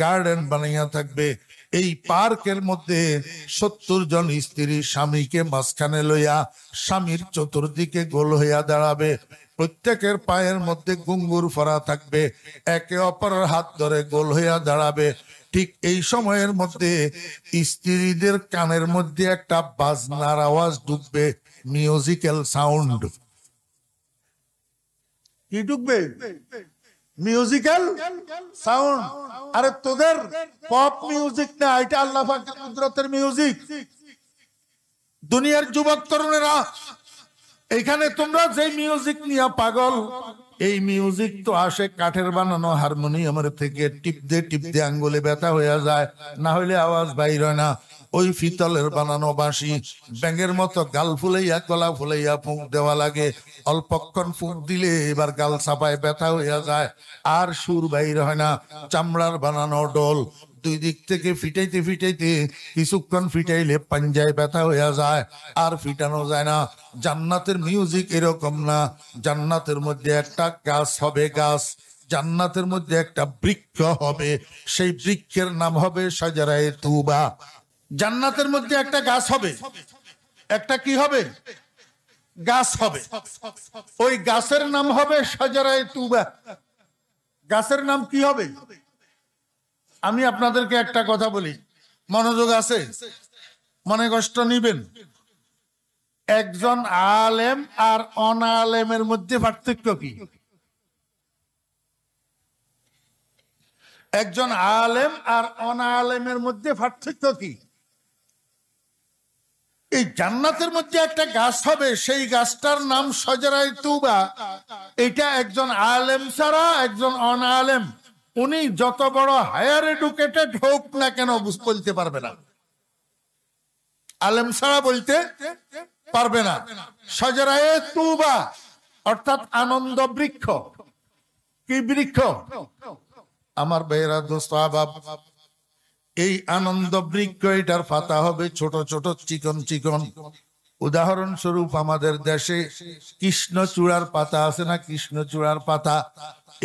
গার্ডেন বানাইয়া থাকবে। এই পার্কের মধ্যে 70 জন স্ত্রী স্বামীকে মাঝখানে লইয়া স্বামীর চতুর্দিকে গোল হইয়া দাঁড়াবে, প্রত্যেকের পায়ের মধ্যে ঘুঙ্গুর ফরা থাকবে, একে অপরের হাত ধরে গোল হইয়া দাঁড়াবে। ঠিক এই সময়ের মধ্যে স্ত্রীদের কানের মধ্যে একটা বাজনার আওয়াজ ঢুকবে, মিউজিক্যাল সাউন্ড। কি ঢুকবে? Musical sound. আরে তোদের পপ মিউজিক না, এটা আল্লাহ পাকের কুদরতের মিউজিক। দুনিয়ার যুবক তরুণেরা, এখানে তোমরা যে মিউজিক নিয়ে পাগল, এই মিউজিক তো আসে কাঠের বানানো হারমোনিয়ামের থেকে, টিপতে আঙ্গুলে ব্যথা হয়ে যায়, না হলে আওয়াজ বাইর হয় না। ওই পিতলের বানানো বাঁশি, ব্যাঙের মতো গাল ফুলাইয়া গলা ফুলাইয়া ফুঁক দেওয়া লাগে, অল্পক্ষণ ফুঁক দিলে এবার গাল চাপায় ব্যথা হইয়া যায়, আর সুর বাইর হয় না। চামড়ার বানানো ডোল, দুই দিক থেকে ফিটাইতে কিছুক্ষণ ফিটাইলে পাঞ্জায় ব্যথা হইয়া যায়, আর ফিটানো যায় না। জান্নাতের মিউজিক এরকম না। জান্নাতের মধ্যে একটা গাছ হবে, জান্নাতের মধ্যে একটা বৃক্ষ হবে, সেই বৃক্ষের নাম হবে শাজারায়ে তুবা। জান্নাতের মধ্যে একটা গাছ হবে, একটা কি হবে? গাছ হবে। ওই গাছের নাম হবে শাজারায়ে তুবা। গাছের নাম কি হবে? আমি আপনাদেরকে একটা কথা বলি, মনোযোগ আছে, মনে কষ্ট নিবেন। একজন আলেম আর অনালেমের মধ্যে পার্থক্য কি? একজন আলেম আর অনালেমের মধ্যে পার্থক্য কি? এই জান্নাতের মধ্যে একটা গাছ হবে, সেই গাছটার নাম শাজারায়ে তুবা। এটা একজন আলেম ছাড়া একজন অনালেম, উনি যত বড় হায়ার এডুকেটেড হোক না কেন বলতে পারবে না, আলেম ছাড়া বলতে পারবে না। শাজারায়ে তুবা অর্থাৎ আনন্দ বৃক্ষ। কি বৃক্ষ? আমার ভাইয়েরা, দোস্ত আহবাব, এই আনন্দ বৃক্ষ, এটার পাতা হবে ছোট ছোট চিকন চিকন। উদাহরণস্বরূপ আমাদের দেশে কৃষ্ণচূড়ার পাতা আছে না? কৃষ্ণচূড়ার পাতা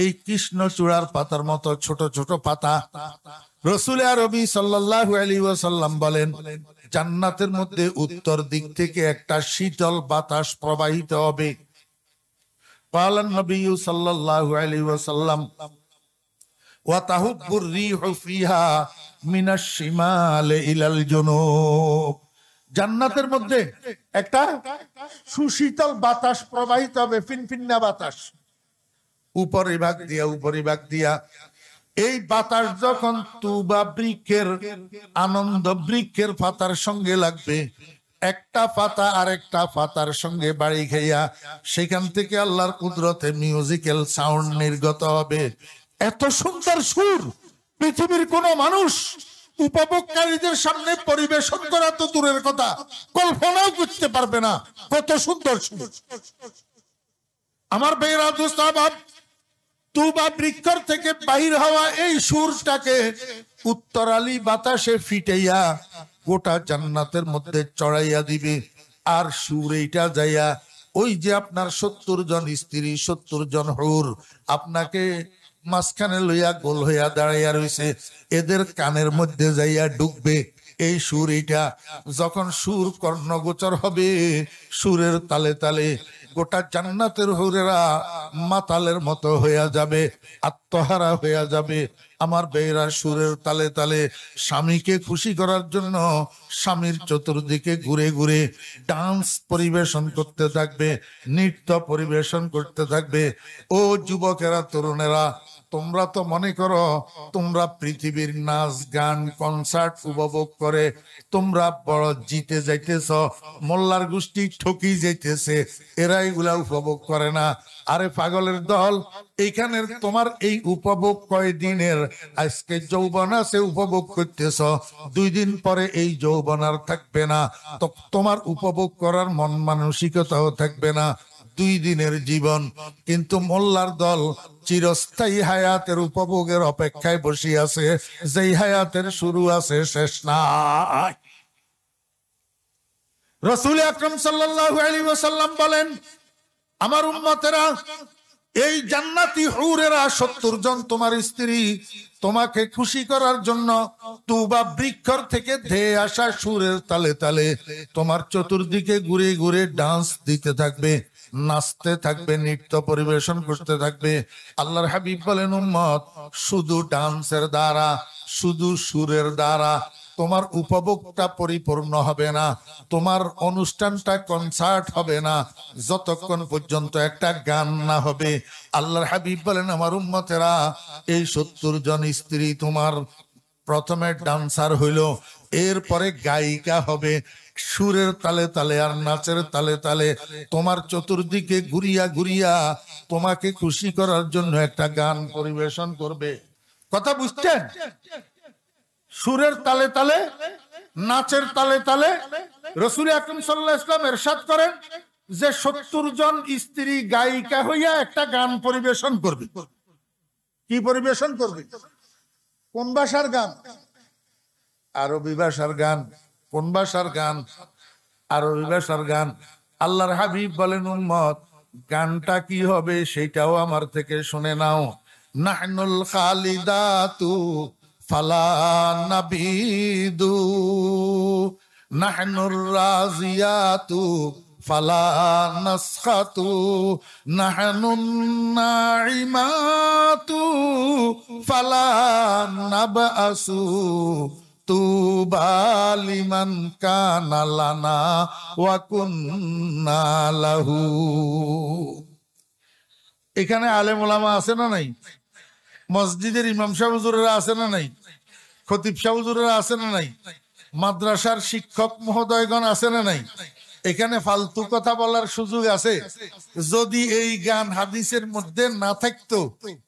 এই কৃষ্ণচূড়ার পাতার মতো ছোট ছোট পাতা। রাসূল আরবি সাল্লাল্লাহু আলাইহি ওয়াসাল্লাম বলেন, জান্নাতের মধ্যে উত্তর দিক থেকে একটা শীতল বাতাস প্রবাহিত হবে। ক্বালা নবী সাল্লাল্লাহু আলাইহি ওয়াসাল্লাম, ওয়া তাহুব্বুর রিহু ফিহা মিনাশ শিমাল ইলাল জুনুব। জান্নাতের মধ্যে একটা সুশীতল বাতাস প্রবাহিত হবে, ফিনফিন্না বাতাস, উপরিভাগ দিয়া। এই বাতাস যখন তুবা বৃক্ষের, আনন্দ বৃক্ষের পাতার সঙ্গে লাগবে, একটা পাতা আরেকটা পাতার সঙ্গে বাড়ি খাইয়া সেখান থেকে আল্লাহর কুদরতে মিউজিক্যাল সাউন্ড নির্গত হবে। এত সুন্দর সুর পৃথিবীর কোন মানুষ উপভোগকারীদের সামনে পরিবেশন করা তো দূরের কথা, কল্পনাও করতে পারবে না কত সুন্দর সুর। আমার ভাইরা দোস্ত আহবাব, তুবা বৃক্ষ থেকে বাহির হওয়া এই সুরটাকে উত্তরালি বাতাসে ফিটাইয়া গোটা জান্নাতের মধ্যে চড়াইয়া দিবে। আর সুর এইটা যাইয়া ওই যে আপনার 70 জন স্ত্রী, 70 জন হুর আপনাকে মাঝখানে লইয়া গোল হইয়া দাঁড়াইয়া রয়েছে, এদের কানের মধ্যে যাইয়া ঢুকবে এই সুর। এইটা যখন সুর কর্ণগোচর হবে, সুরের তালে তালে গোটা জান্নাতের হুরেরা মাতালের মতো হইয়া যাবে, আত্মহারা হইয়া যাবে। আমার বেয়েরা সুরের তালে তালে স্বামীকে খুশি করার জন্য স্বামীর চতুর্দিকে ঘুরে ঘুরে ডান্স পরিবেশন করতে থাকবে, নৃত্য পরিবেশন করতে থাকবে। ও যুবকেরা, তরুণেরা, তোমরা তো মনে করো তোমরা পৃথিবীর নাচ গান কনসার্ট উপভোগ করে তোমরা বড় জিতে যাইতেছ, মোল্লার গোষ্ঠী ঠকি যাইতেছে, এরা এগুলা উপভোগ করে না। আরে পাগলের দল, এইখানের তোমার এই উপভোগ কয়দিনের, আজকে যৌবন আছে উপভোগ করতেছ, 2 দিন পরে এই যৌবন আর থাকবে না, তো তোমার উপভোগ করার মন মানসিকতাও থাকবে না, 2 দিনের জীবন। কিন্তু মোল্লার দল চিরস্থায়ী হায়াতের উপভোগের অপেক্ষায় বসে আছে, যেই হায়াতের শুরু আছে শেষ নাই। রাসূল আকরাম সাল্লাল্লাহু আলাইহি ওয়াসাল্লাম বলেন, আমার উম্মতেরা, এই জান্নাতি হুরেরা 70 জন তোমার স্ত্রী তোমাকে খুশি করার জন্য তুবা বৃক্ষ থেকে ধেয়ে আসা সুরের তালে তালে তোমার চতুর্দিকে ঘুরে ঘুরে ডান্স দিতে থাকবে, নাচতে থাকবে, নৃত্য পরিবেশন করতে থাকবে। আল্লাহর হাবিব বলেন, উম্মত, শুধু ডান্সের দ্বারা, শুধু সুরের দ্বারা তোমার উপভোগটা পরিপূর্ণ হবে না, তোমার অনুষ্ঠানটা কনসার্ট হবে না যতক্ষণ পর্যন্ত একটা গান না হবে। আল্লাহর হাবিব বলেন, আমার উম্মতেরা, এই 70 জন স্ত্রী তোমার প্রথমে ডান্সার হইল, এরপরে গায়িকা হবে, সুরের তালে তালে আর নাচের তালে তালে তোমার চতুর্দিকে ঘুরিয়া ঘুরিয়া তোমাকে খুশি করার জন্য একটা গান পরিবেশন করবে। কথা বুঝছেন? সুরের তালে তালে, নাচের তালে তালে রাসূল আকরাম সাল্লাল্লাহু আলাইহি ওয়াসাল্লাম ইরশাদ করেন যে 70 জন স্ত্রী গায়িকা হইয়া একটা গান পরিবেশন করবে। কি পরিবেশন করবে? কোন ভাষার গান? আরবি ভাষার গান। কোন ভাষার গান? আরবি ভাষার গান। আল্লাহর হাবিব বলেন, উম্মত, গানটা কি হবে সেটাও আমার থেকে শুনে নাও। নাহনুল খালিদাতু ফালা নাবিদু, নাহনুর রাজিয়াতু ফালা নাসখাতু, নাহনুন নাইমাতু ফালা নাবআসু, তুবা লিমান কানা লানা ওয়া কুন্না লাহু। এখানে আলেম ওলামা আছে না নাই? মসজিদের ইমাম সাহেব হুজুরেরা আছে না নাই? খতিব সাহেব হুজুরেরা আছে না নাই? মাদ্রাসার শিক্ষক মহোদয়গণ আছে না নাই? এখানে ফালতু কথা বলার সুযোগ আছে? যদি এই গান হাদিসের মধ্যে না থাকতো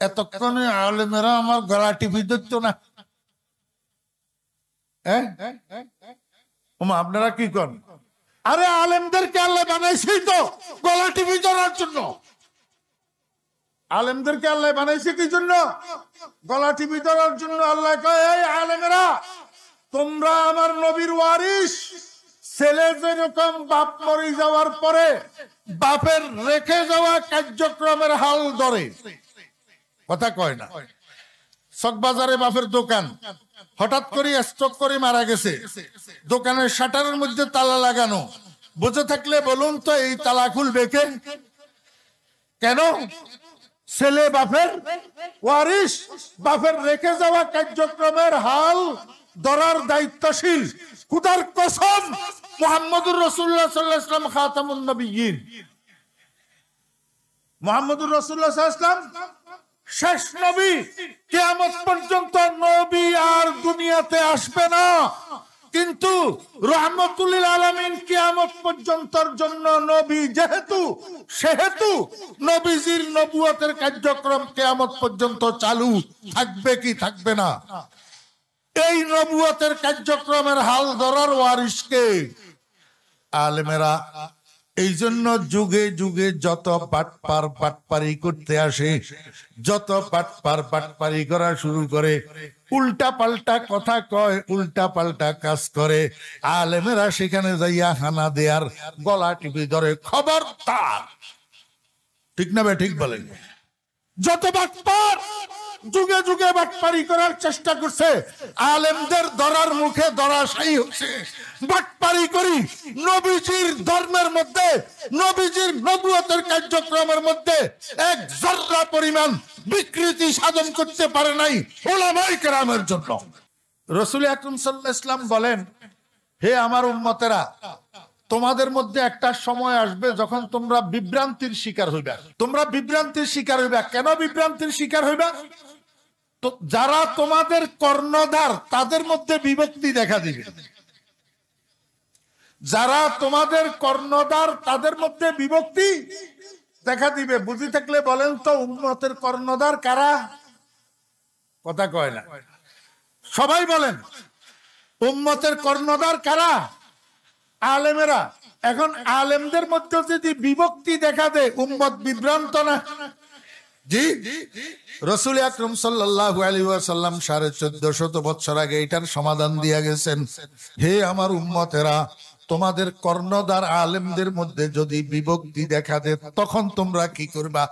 এতক্ষণে আলেমেরা আমার গলা টিপি ধরতো না। আপনারা কি করেন? আরে আলেমদেরকে আল্লাহ বানাইছেই তো গলা টিপি ধরার জন্য। আলেমদেরকে আল্লাহ বানাইছে কি জন্য? গলা টিপি ধরার জন্য। আল্লাহ কয়, এই আলেমেরা, তোমরা আমার নবীর ওয়ারিস। ছেলে যেরকম বাপ মরে যাওয়ার পরে বাপের রেখে যাওয়া কার্যক্রমের হাল ধরে, কথা কয় না। চকবাজারে বাপের দোকান, হঠাৎ করে স্ট্রোক করে মারা গেছে, দোকানের শাটারের মধ্যে তালা লাগানো। বুঝে থাকলে বলুন তো এই তালা খুলবে কে? কেন? ছেলে বাপের ওয়ারিশ, বাপের রেখে যাওয়া কার্যক্রমের হাল ধরার দায়িত্বশীল। খুদার কসম, মুহাম্মদুর রাসূলুল্লাহ সাল্লাল্লাহু আলাইহি ওয়াসাল্লাম খাতামুন নবিয়্যিন, মুহাম্মদুর রাসূলুল্লাহ সাল্লাল্লাহু আলাইহি ওয়াসাল্লাম শেষ নবী। কিয়ামত পর্যন্ত নবী আর দুনিয়াতে আসবে না, কিন্তু রাহমাতুল লিল আলামিন কিয়ামত পর্যন্তর জন্য নবী যেহেতু, সেহেতু নবীজির নবুয়তের কার্যক্রম কিয়ামত পর্যন্ত চালু থাকবে কি থাকবে না? এই নবুয়তের কার্যক্রমের হাল ধরার ওয়ারিশকে আলেমেরা। এই জন্য যুগে যুগে যত বাটপারি করতে আসে, যত বাটপারি করা শুরু করে, উল্টা পাল্টা কথা কয়, উল্টা পাল্টা কাজ করে, আলেমেরা সেখানে যাইয়া হানা দেয়ার গলা টিপে ধরে। খবরদার! ঠিক না বে ঠিক বলেন? যত বাটপার যুগে যুগে বাটপারি করার চেষ্টা করছে, আলেমদের ধরার মুখে ধরাশায়ী হচ্ছে। বাটপারি করি নবীজির ধর্মের মধ্যে, নবীজির নবুয়তের কার্যক্রমের মধ্যে এক জর্রা পরিমাণ বিকৃতি সাধন করতে পারে নাই উলামায়ে কেরামের জন্য। রাসূল আকরাম সাল্লাল্লাহু আলাইহি ওয়াসাল্লাম বলেন, হে আমার উম্মতেরা, তোমাদের মধ্যে একটা সময় আসবে যখন তোমরা বিভ্রান্তির শিকার হইবা। তোমরা বিভ্রান্তির শিকার হইবা। কেন বিভ্রান্তির শিকার হইবা? তো যারা তোমাদের কর্ণধার তাদের মধ্যে বিভক্তি দেখা দিবে। যারা তোমাদের কর্ণধার তাদের মধ্যে বিভক্তি দেখা দিবে। বুঝি থাকলে বলেন তো উম্মতের কর্ণধার কারা? কথা কয় না, সবাই বলেন। উম্মতের কর্ণধার কারা? আলেমেরা। এখন আলেমদের মধ্যে যদি বিভক্তি দেখা দেয়, উম্মত বিভ্রান্ত না? জি। রাসূল আকরাম সাল্লাল্লাহু আলাইহি ওয়াসাল্লাম 1450 বছর আগে এটার সমাধান দিয়া গেছেন। হে আমার উম্মতেরা, তোমাদের কর্ণধার আলেমদের মধ্যে যদি বিভক্তি দেখা দেয়, তখন তোমরা কি করবা?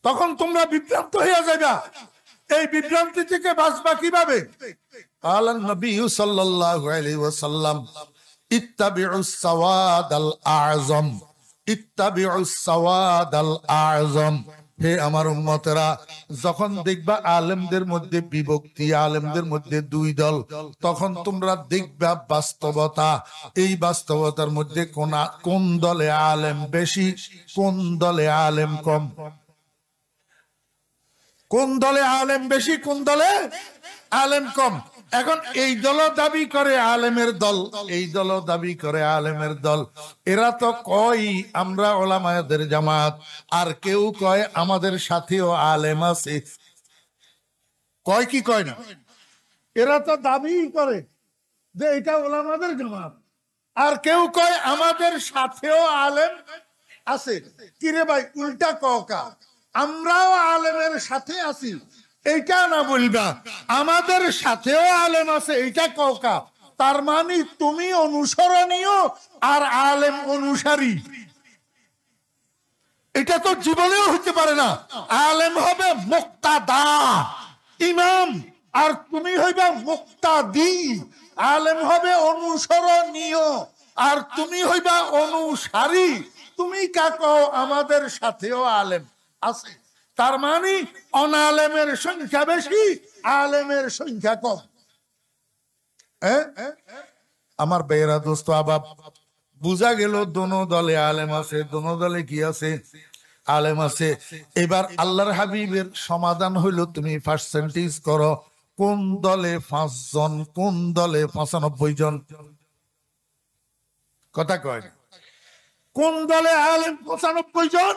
তখন তোমরা বিভ্রান্ত হয়ে যাবে। এই বিভ্রান্তি থেকে বাঁচবা কিভাবে? আল্লাহর নবী সাল্লাল্লাহু আলাইহি ওয়াসাল্লাম ইত্তাবিউস সাওয়াদাল আযম, ইত্তাবিউস সাওয়াদাল আযম। হে আমার উম্মতেরা, যখন দেখবা আলেমদের মধ্যে বিভক্তি, আলেমদের মধ্যে দুই দল, তখন তোমরা দেখবা বাস্তবতা। এই বাস্তবতার মধ্যে কোন দলে আলেম বেশি, কোন দলে আলেম কম, কোন দলে আলেম বেশি, কোন দলে আলেম কম। এখন এই দল দাবি করে আলেমের দল, এই দল দাবি করে আলেমের দল। এরা তো কয় আমরা ওলামাদের জামাত, আর কেউ কয় আমাদের সাথেও আলেম আছে। কয় কি কয় না? এরা তো দাবি করে যে এটা ওলামাদের জামাত, আর কেউ কয় আমাদের সাথেও আলেম আছে। কিরে ভাই, উল্টা কওকা, আমরাও আলেমের সাথে আছি এইটা না বলবা, আমাদের সাথেও আলেম আছে এইটা কওকা। তার মানে তুমি অনুসরণীয় আর আলেম অনুসারী। এটা তো জীবনেও হতে পারে না। আলেম হবে মুক্তাদা, ইমাম, আর তুমি হইবা মুক্তাদি। আলেম হবে অনুসরণীয় আর তুমি হইবা অনুসারী। তুমি কাকো আমাদের সাথেও আলেম আছে, তার মানে অনালেমের সংখ্যা বেশি, আলেমের সংখ্যা কম। আমার বেয়েরা দোস্ত আবাব, বুঝা গেল দোনো দলে আলেম আছে, দোনো দলে কি আছে? আলেম আছে। এবার আল্লাহর হাবিবের সমাধান হইল তুমি পার্সেন্টেজ করো, কোন দলে 5 জন, কোন দলে 95 জন। কথা কয়, কোন দলে আলেম 95 জন?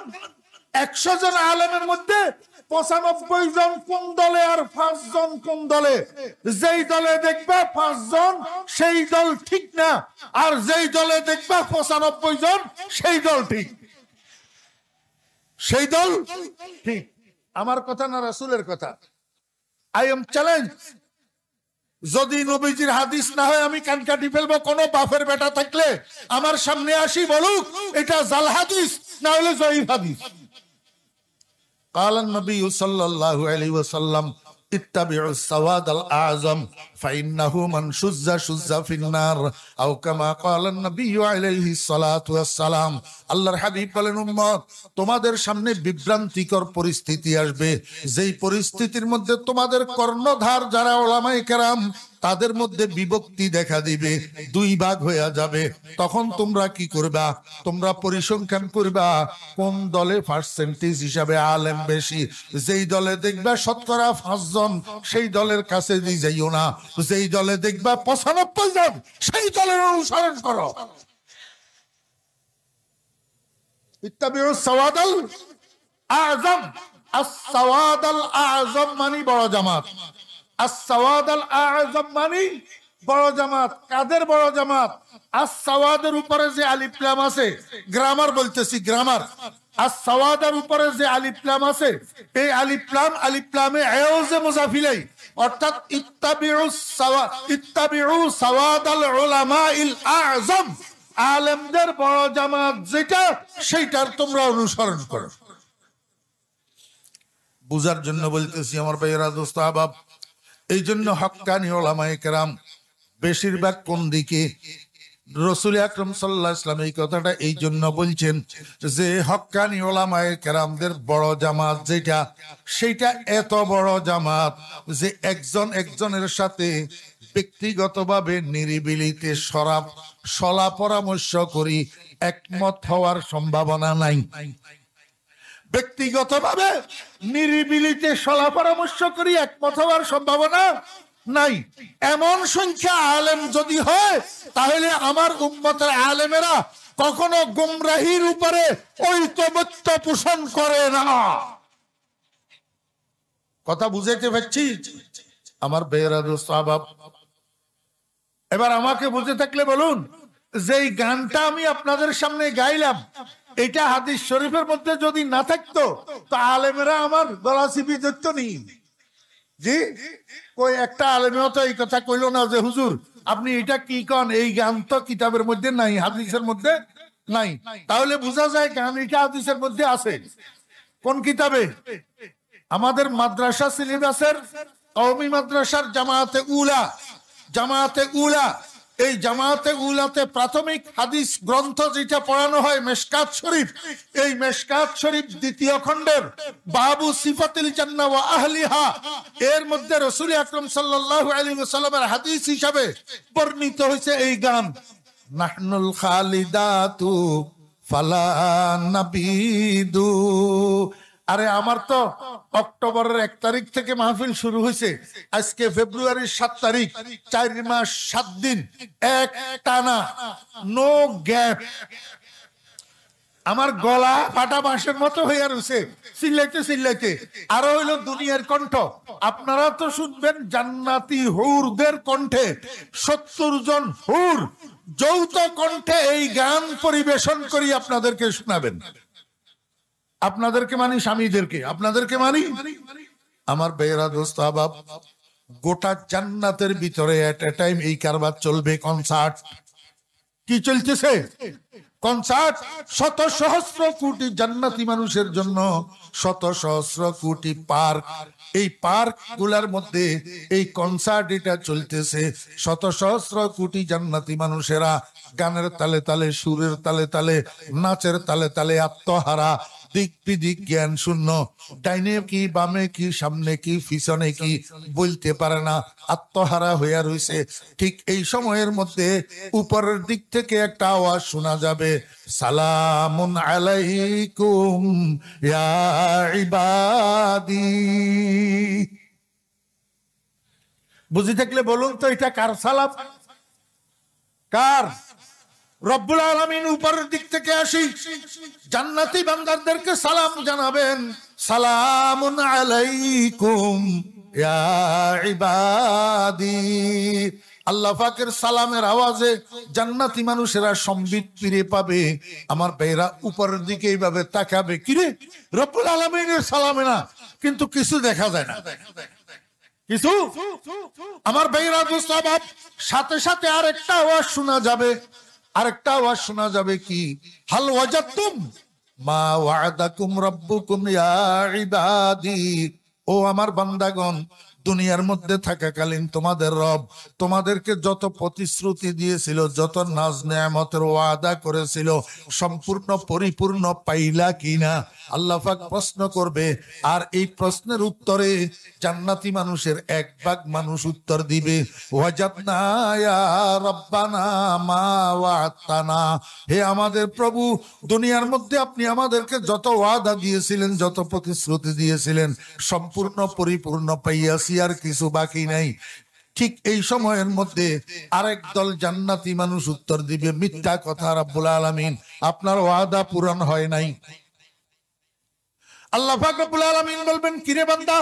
100 জন আলেমের মধ্যে 95 জন কোন দলে আর 5 জন কোন দলে? যেই দলে দেখবা 5 জন সেই দল ঠিক না, আর যেই দলে দেখবা 95 জন সেই দল ঠিক, সেই দল ঠিক। আমার কথা না রাসূলের কথা? I am challenge. যদি নবীজির হাদিস না হয় আমি কান কাটি ফেলবো। কোন বাপের বেটা থাকলে আমার সামনে আসি বলুক এটা জাল হাদিস, না হলে জয়ীফ হাদিস। ক্বালা নবী সাল্লাল্লাহু আলাইহি ওয়াসাল্লাম ইত্তাবিউ সাওয়াদাল আযম ফাইন্নাহু মান শুজ্জা শুজ্জা ফিন্নার আও কামা ক্বালা নবী আলাইহিস সালাতু ওয়াস সালাম। আল্লাহর হাবিব বলেন, উম্মত, তোমাদের সামনে বিভ্রান্তিকর পরিস্থিতি আসবে, যেই পরিস্থিতির মধ্যে তোমাদের কর্ণধার যারা উলামায়ে কেরাম তাদের মধ্যে বিভক্তি দেখা দিবে, দুই ভাগ হয়ে যাবে। তখন তোমরা কি করবা? তোমরা পরিসংখ্যান করবা কোন দলে পার্সেন্টেজ হিসাবে আলেম বেশি। যেই দলে দেখবা শতকরা 5 জন, সেই দলের কাছে যাইও না। যেই দলে দেখবা 95 জন, সেই দলের অনুসরণ করো। ইত্তাবিউ সাওয়াদাল আযম। আস-সাওয়াদাল আযম মানে বড় জামাত। আস-সাওয়াদাল আযম মানে বড় জামাত। কাদের বড় জামাত? আস-সাওয়াদের উপরে যে আলিফ লাম আছে, গ্রামার বলতেছি, গ্রামার। আস-সাওয়াদের উপরে যে আলিফ লাম আছে, এই আলিফ লামে আওয়াজে মুজাফিলাই, অর্থাৎ ইত্তাবিউ সাওয়াদাল উলামাইল আযম, আলেমদের বড় জামাত যেটা, সেইটার তোমরা অনুসরণ করো। বুঝার জন্য বলতেছি আমার ভাইয়েরা, দোস্ত আহবাব। এই জন্য হক্কানি উলামায়ে কেরাম বেশিরভাগ কোন দিকে? রাসূল আকরাম সাল্লাল্লাহু আলাইহি ওয়াসাল্লাম এই কথাটা এই জন্য বলছেন যে হক্কানি উলামায়ে কেরামদের বড় জামাত যেটা, সেইটা এত বড় জামাত যে একজন একজনের সাথে ব্যক্তিগতভাবে নিরিবিলিতে সলা পরামর্শ করি একমত হওয়ার সম্ভাবনা নাই। ব্যক্তিগতভাবে নিরিবিলিতে সলা পরামর্শ করি একমত হওয়ার সম্ভাবনা নাই। এমন সংখ্যা আলেম যদি হয়, তাহলে আমার উম্মতের আলেমেরা কখনো গুমরাহির উপরে ঐকমত্য পোষণ করে না। কথা বুঝাইতে পারছি আমার ভাইয়েরা, দোস্ত আহবাব? এবার আমাকে বুঝে থাকলে বলুন, যেই গানটা আমি আপনাদের সামনে গাইলাম, এটা হাদিস শরীফের মধ্যে যদি না থাকতো তো আলেমেরা আমার গলা চিপি ধরতো নি। জি, কই একটা আলেমেও তো এই কথা কইলো না যে হুজুর আপনি এটা কি কন, এই গান তো কিতাবের মধ্যে নাই, হাদিসের মধ্যে নাই। তাহলে বোঝা যায় গান এটা হাদিসের মধ্যে আছে। কোন কিতাবে? আমাদের মাদ্রাসা সিলেবাসের কওমি মাদ্রাসার জামাতে উলা, এই জামাতে উলাতে প্রাথমিক হাদিস গ্রন্থ যেটা পড়ানো হয় মেশকাত শরীফ, এই মেশকাত শরীফ দ্বিতীয় খণ্ডের বাবু সিফাতিল জান্নাহ ওয়া আহলিহা, এর মধ্যে রাসূল আকরাম সাল্লাল্লাহু আলাইহি ওয়াসাল্লামের হাদিস হিসাবে বর্ণিত হয়েছে এই গান, নাহনুল খালিদাতু ফালা নাবিদু। আরে আমার তো অক্টোবরের 1 তারিখ থেকে মাহফিল শুরু হয়েছে, আজকে ফেব্রুয়ারির 7 তারিখ, 4 মাস 7 দিন এক টানা, নো গ্যাপ। আমার গলা ফাটা বাঁশের মতো হয়ে রয়েছে চিল্লাইতে। আরো হইলো দুনিয়ার কণ্ঠ। আপনারা তো শুনবেন জান্নাতি হুরদের কণ্ঠে, 70 জন হুর যৌথ কণ্ঠে এই গান পরিবেশন করি আপনাদেরকে শোনাবেন। আপনাদেরকে মানি, স্বামীদেরকে আপনাদেরকে মানি। আমার ভাইয়েরা, দোস্ত আহবাব, গোটা জান্নাতের ভিতরে এট এ টাইম এই কারবার চলবে। কনসার্ট কি চলতেছে? কনসার্ট। শত সহস্র কোটি জান্নাতি মানুষের জন্য শত সহস্র কোটি পার্ক। এই পার্ক গুলার মধ্যে এই কনসার্ট এটা চলতেছে। শত সহস্র কোটি জান্নাতি মানুষেরা গানের তালে তালে, সুরের তালে তালে, নাচের তালে তালে আত্মহারা, দিক বিদিক জ্ঞান শূন্য, ডাইনে কি বামে কি সামনে কি পিছনে কি বলতে পারে না, আত্মহারা হইয়া রয়েছে। ঠিক এই সময়ের মধ্যে উপরের দিক থেকে একটা আওয়াজ শোনা যাবে, সালামুন আলাইকুম ইয়া ইবাদি। বুঝি থাকলে বলুন তো এটা কার সালাম? কার? রব্বুল আলামিন উপরের দিক থেকে আসি জান্নাতি বান্দাদেরকে সালাম জানাবেন, সালামুন আলাইকুম ইয়া ইবাদি। আল্লাহ পাকের সালামের আওয়াজে জান্নাতি মানুষেরা সম্বিত ফিরে পাবে। আমার ভাইরা উপরের দিকে এইভাবে তাকাবে, কিরে রব্বুল আলামিনের সালামে না, কিন্তু কিছু দেখা যায় না, কিছু। আমার ভাইরা, দোস্ত আহবাব, সাথে সাথে আরেকটা আওয়াজ শোনা যাবে, আরেকটা আওয়াজ শোনা যাবে, কি? হাল ওয়াজাতুম মা ওয়াদাকুম রাব্বুকুম ইয়া ইবাদি, ও আমার বান্দাগণ, দুনিয়ার মধ্যে থাকাকালীন তোমাদের রব তোমাদেরকে যত প্রতিশ্রুতি দিয়েছিল, যত নাজ নেয়ামতের ওয়াদা করেছিল, সম্পূর্ণ পরিপূর্ণ পাইলা কিনা আল্লাহ পাক প্রশ্ন করবে। আর এই প্রশ্নের উত্তরে জান্নাতি মানুষের 1 ভাগ মানুষ উত্তর দিবে, ওয়াজাদনা ইয়া রাব্বানা মা ওয়া'তানা, হে আমাদের প্রভু, দুনিয়ার মধ্যে আপনি আমাদেরকে যত ওয়াদা দিয়েছিলেন, যত প্রতিশ্রুতি দিয়েছিলেন, সম্পূর্ণ পরিপূর্ণ পাইয়াছি, আর কিছু বাকি নাই। ঠিক এই সময়ের মধ্যে আরেক দল জান্নাতি মানুষ উত্তর দিবে, মিথ্যা কথা, রাব্বুল আলামিন আপনার ওয়াদা পূরণ হয় নাই। আল্লাহ পাক রব্বুল আলামিন বলবেন, কিরে বান্দা,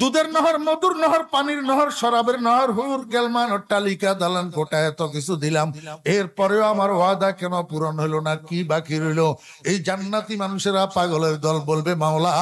দুধের নহর, মধুর নহর, পানির নহর, শরাবের নহর, হুর গেলমান, অট্টালিকা, দালান কোঠা, এত কিছু দিলাম, এরপরেও আমার ওয়াদা কেন পূরণ হলো না? কি বাকি রইল? এই জান্নাতি মানুষেরা পাগলের দল বলবে, মাওলা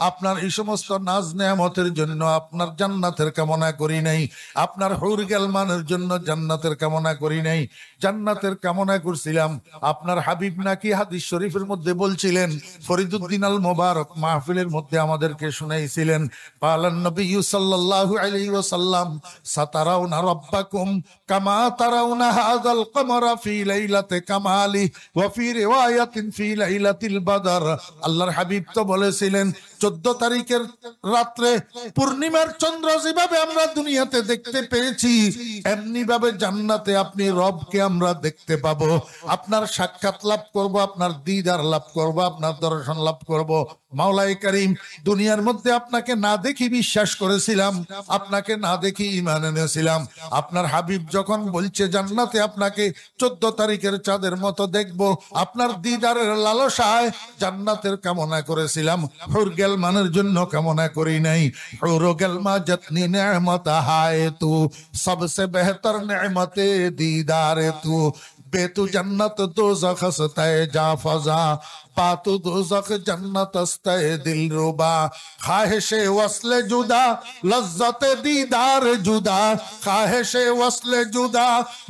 আপনার এই সমস্ত নাজ নেয়ামতের জন্য আপনার জান্নাতের কামনা করি নাই, আপনার হুর গেলমানের জন্য জান্নাতের কামনা করি নাই, জান্নাতের কামনা করছিলাম। আপনার হাবিব নাকি হাদিস শরীফের মধ্যে বলছিলেন, ফরিদুদ্দিন আল মোবারক মাহফিলের মধ্যে আমাদেরকে শুনাইছিলেন, পালান নবী সাল্লাল্লাহু আলাইহি ওয়াসাল্লাম, সাতারাউনা রাব্বাকুম কামা তারাউনা হাযাল কমারা ফি লাইলাতি কামালি ওয়া ফি রিওয়ায়াতিন ফি লাইলাতিল বদর। আল্লাহর হাবিব তো বলেছিলেন, 14 তারিখের রাত্রে পূর্ণিমার চন্দ্র যেভাবে আমরা দুনিয়াতে দেখতে পেয়েছি, এমনি ভাবে জান্নাতে আপনি রবকে আমরা দেখতে পাবো, আপনার সাক্ষাৎ লাভ করব, আপনার দিদার লাভ করব, আপনার দর্শন লাভ করব। মাওলাই করিম, দুনিয়ার মধ্যে আপনাকে না দেখি বিশ্বাস করেছিলাম, আপনাকে না দেখি ঈমান এনেছিলাম। আপনার হাবিব যখন বলছে জান্নাতে আপনাকে 14 তারিখের চাঁদের মতো দেখবো, আপনার দিদারের লালসায় জান্নাতের কামনা করেছিলাম, হুর গেলমানের জন্য কামনা করি নাই। হুর গেলমা যতনি নেমত হায় তু, সবসে বেহতর নেমতে দিদারে তু, বেতু জন্নত দোজখ হস্তায়ে যা ফজা, পাতু দোজখ জন্নত হস্তায়ে দিল রুবা, খাহিশে ওয়াসলে জুদা লজ্জতে দিদার জুদা, খাহিশে ওয়াসলে জুদা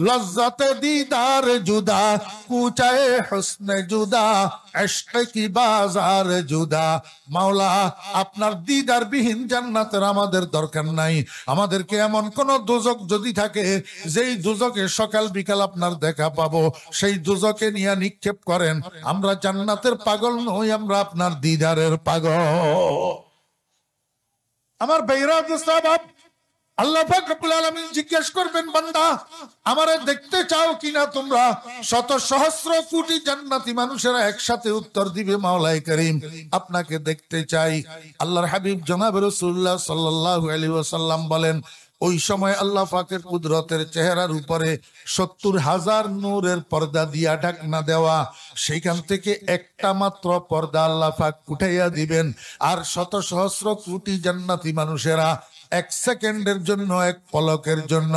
লজ্জতে দিদার জুদা, কুচায়ে হুসনে জুদা ইশক কি বাজার জুদা। মাওলা আপনার দিদার বিহীন জান্নাতের আমাদের দরকার নাই। আমাদেরকে এমন কোন দোজক যদি থাকে, যেই দোজকে সকাল বিকাল আপনার দেখা পাবো, সেই দোজকে নিয়ে নিক্ষেপ করেন। আমরা জান্নাতের পাগল নই, আমরা আপনার দিদারের পাগল। আমার ভাইরা সাহাব, আল্লাহ পাক রব্বুল আলামিন জিজ্ঞেস করবেন, বান্দা আমারে দেখতে চাও কিনা তোমরা? শত সহস্র কোটি জান্নাতি মানুষেরা একসাথে উত্তর দিবে, মাওলাই করিম আপনাকে দেখতে চাই। আল্লাহর হাবিব জনাব রাসূলুল্লাহ সাল্লাল্লাহু আলাইহি ওয়াসাল্লাম বলেন, ওই সময় আল্লাহ পাকের কুদরতের চেহারার উপরে 70,000 নূরের পর্দা দিয়া ঢাকনা দেওয়া, সেইখান থেকে একটা মাত্র পর্দা আল্লাহ পাক উঠাইয়া দিবেন। আর শত সহস্র কোটি জান্নাতি মানুষেরা 1 সেকেন্ডের জন্য, 1 পলকের জন্য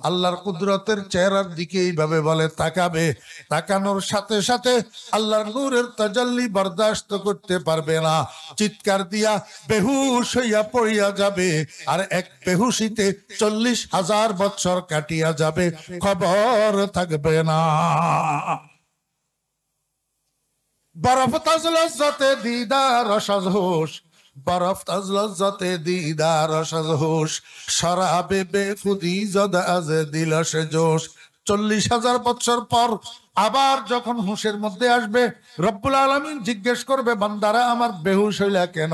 আল্লাহর কুদরতের চেহারার দিকে এইভাবে বলে তাকাবে। তাকানোর সাথে সাথে আল্লাহর নূরের তাজাল্লি বরদাস্ত করতে পারবে না, চিৎকার দিয়া বেহুশ হইয়া পড়িয়া যাবে। আর এক বেহুশিতে 40,000 বছর কাটিয়া যাবে, খবর থাকবে না। বরফ তাজলতে দিদার সাজহোশ, বরফ তাজলতে দিদার সাজহোশ, শরাবে বেখুদি জদ আজ দিলশে জোশ। 40,000 বছর পর আবার যখন হুঁশের মধ্যে আসবে, রব্বুল আলামিন জিজ্ঞেস করবে, বান্দারা আমার বেহুশ হইলা কেন?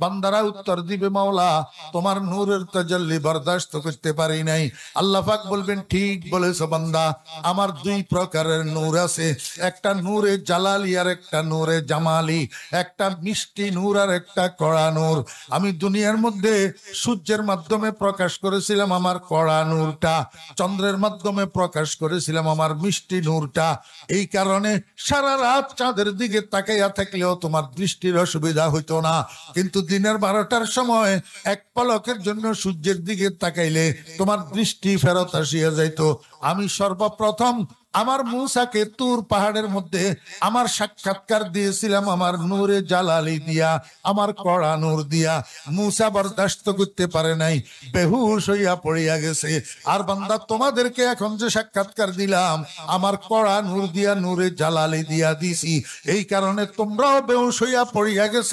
বান্দারা উত্তর দিবে, মাওলা তোমার নূরের তাজাল্লি বরদাস্ত করতে পারি নাই। আল্লাহ পাক বলবেন, ঠিক বলেছো বান্দা, আমার 2 প্রকারের নূর আছে, একটা নূরে জালালি আর একটা নূরে জামালি, একটা মিষ্টি নূর আর একটা কড়া নূর। আমি দুনিয়ার মধ্যে সূর্যের মাধ্যমে প্রকাশ করেছিলাম আমার কড়া নূরটা, চন্দ্রের মাধ্যমে প্রকাশ করেছিলাম আমার মিষ্টি নূরটা। এই কারণে সারা রাত চাঁদের দিকে তাকাইয়া থাকলেও তোমার দৃষ্টির অসুবিধা হইতো না, কিন্তু দিনের 12টার সময় 1 পলকের জন্য সূর্যের দিকে তাকাইলে তোমার দৃষ্টি ফেরত আসিয়া যাইতো। আমি সর্বপ্রথম আমার মূসাকে তুর পাহাড়ের মধ্যে আমার সাক্ষাৎকার দিয়েছিলাম আমার নূরে জালালি দিয়া, আমার কড়া নূর দিয়া। মূসা বরদাস্ত করতে পারে নাই, বেহুশ হইয়া পড়িয়া গেছে। আর বান্দা তোমাদেরকে এখন যে সাক্ষাৎকার দিলাম আমার কড়া নূর দিয়া, নূরে জালালি দিয়া দিছি, এই কারণে তোমরাও বেহুশ হইয়া পড়িয়া গেছ,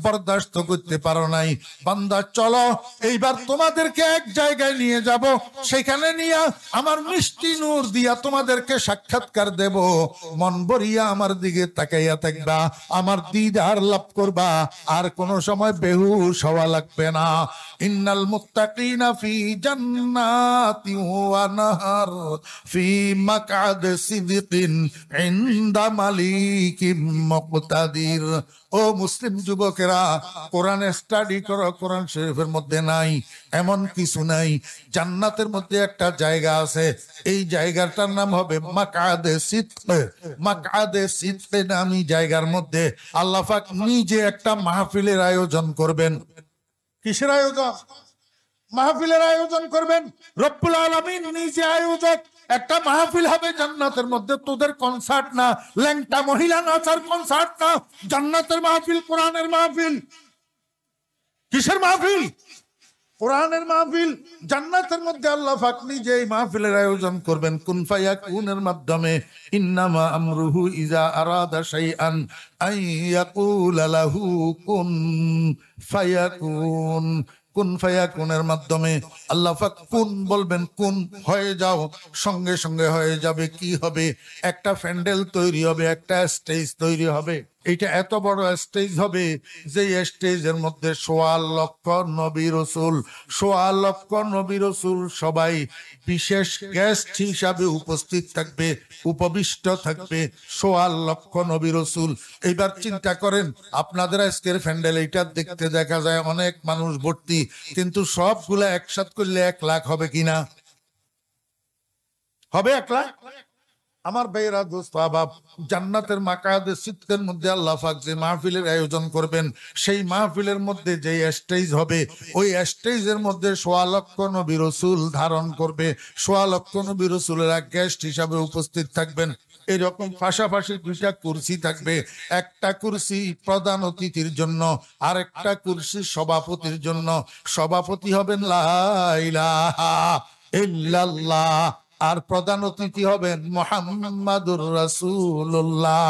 বরদাস্ত করতে পারো নাই। বান্দা চলো এইবার তোমাদেরকে এক জায়গায় নিয়ে যাব, সেখানে নিয়ে আমার মিষ্টি নূর দিয়া তোমাদেরকে সাক্ষাৎকার দেব। মন ভরিয়া আমার দিকে তাকাইয়া থাকবা, আমার দিদার লাভ করবা, আর কোন সময় বেহুশ হওয়া লাগবে না। ইন্নাল মুত্তাকিনা ফি জান্নাতি ওয়া নাহার ফি মাকআদি সিদকিন ইনদা মালিকিম মুকতাদির। ও মুসলিম যুবকেরা, কোরআনে স্টাডি করো। কোরআন শরীফের মধ্যে নাই এমন কিছু নাই। জান্নাতের মধ্যে একটা জায়গা আছে, এই জায়গাটার নাম হবে মাকআদে সিদক। মাকআদে সিদক নামী জায়গার মধ্যে আল্লাহ পাক নিজে একটা মাহফিলের আয়োজন করবেন। কিসের আয়োজন? মাহফিলের আয়োজন করবেন। রব্বুল আলামিন নিজে আয়োজক। একটা মাহফিল হবে জান্নাতের মধ্যে, তোদের কনসার্ট না, ল্যাংটা মহিলা নাচার কনসার্ট না, জান্নাতের মাহফিল, কোরআনের মাহফিল। কিসের মাহফিল? কোরআনের মাহফিল। জান্নাতের মধ্যে আল্লাহ পাক নিজে এই মাহফিলের আয়োজন করবেন কুন ফায়াকুনের মাধ্যমে। ইন্নামা আমরুহু ইজা আরাদা শাইআন আইয়াকুলা লাহু কুন ফায়াকুন। কুন ফায়াকুনের মাধ্যমে আল্লাহ পাক কুন বলবেন, কুন হয়ে যাও, সঙ্গে সঙ্গে হয়ে যাবে। কি হবে? একটা প্যান্ডেল তৈরি হবে, একটা স্টেজ তৈরি হবে। এটা এত বড় স্টেজ হবে যে স্টেজের মধ্যে ১.৫ লক্ষ নবী রাসূল, ১.৫ লক্ষ নবী রাসূল সবাই বিশেষ গেস্ট হিসাবে উপস্থিত থাকবে, উপবিষ্ট থাকবে ১.৫ লক্ষ নবী রাসূল। এইবার চিন্তা করেন, আপনাদের আজকের প্যান্ডেল এইটা দেখতে দেখা যায় অনেক মানুষ ভর্তি, কিন্তু সবগুলা একসাথ করলে ১ লাখ হবে কিনা? হবে ১ লাখ? আমার ভাইরা, দোস্ত আহবাব, জান্নাতের মাকআদে সিদকের মধ্যে আল্লাহ পাক যে মাহফিলের আয়োজন করবেন, সেই মাহফিলের মধ্যে যে স্টেজ হবে, ওই স্টেজের মধ্যে ১.৫ লক্ষ নবী রাসূল ধারণ করবে। ১.৫ লক্ষ নবী রাসূলেরা গেস্ট হিসাবে উপস্থিত থাকবেন। এরকম পাশাপাশি ২টা কুরসি থাকবে। একটা কুরসি প্রধান অতিথির জন্য, আর একটা কুরসি সভাপতির জন্য। সভাপতি হবেন লা ইলাহা ইল্লাল্লাহ, আর প্রধান অতিথি হবেন মুহাম্মাদুর রাসূলুল্লাহ।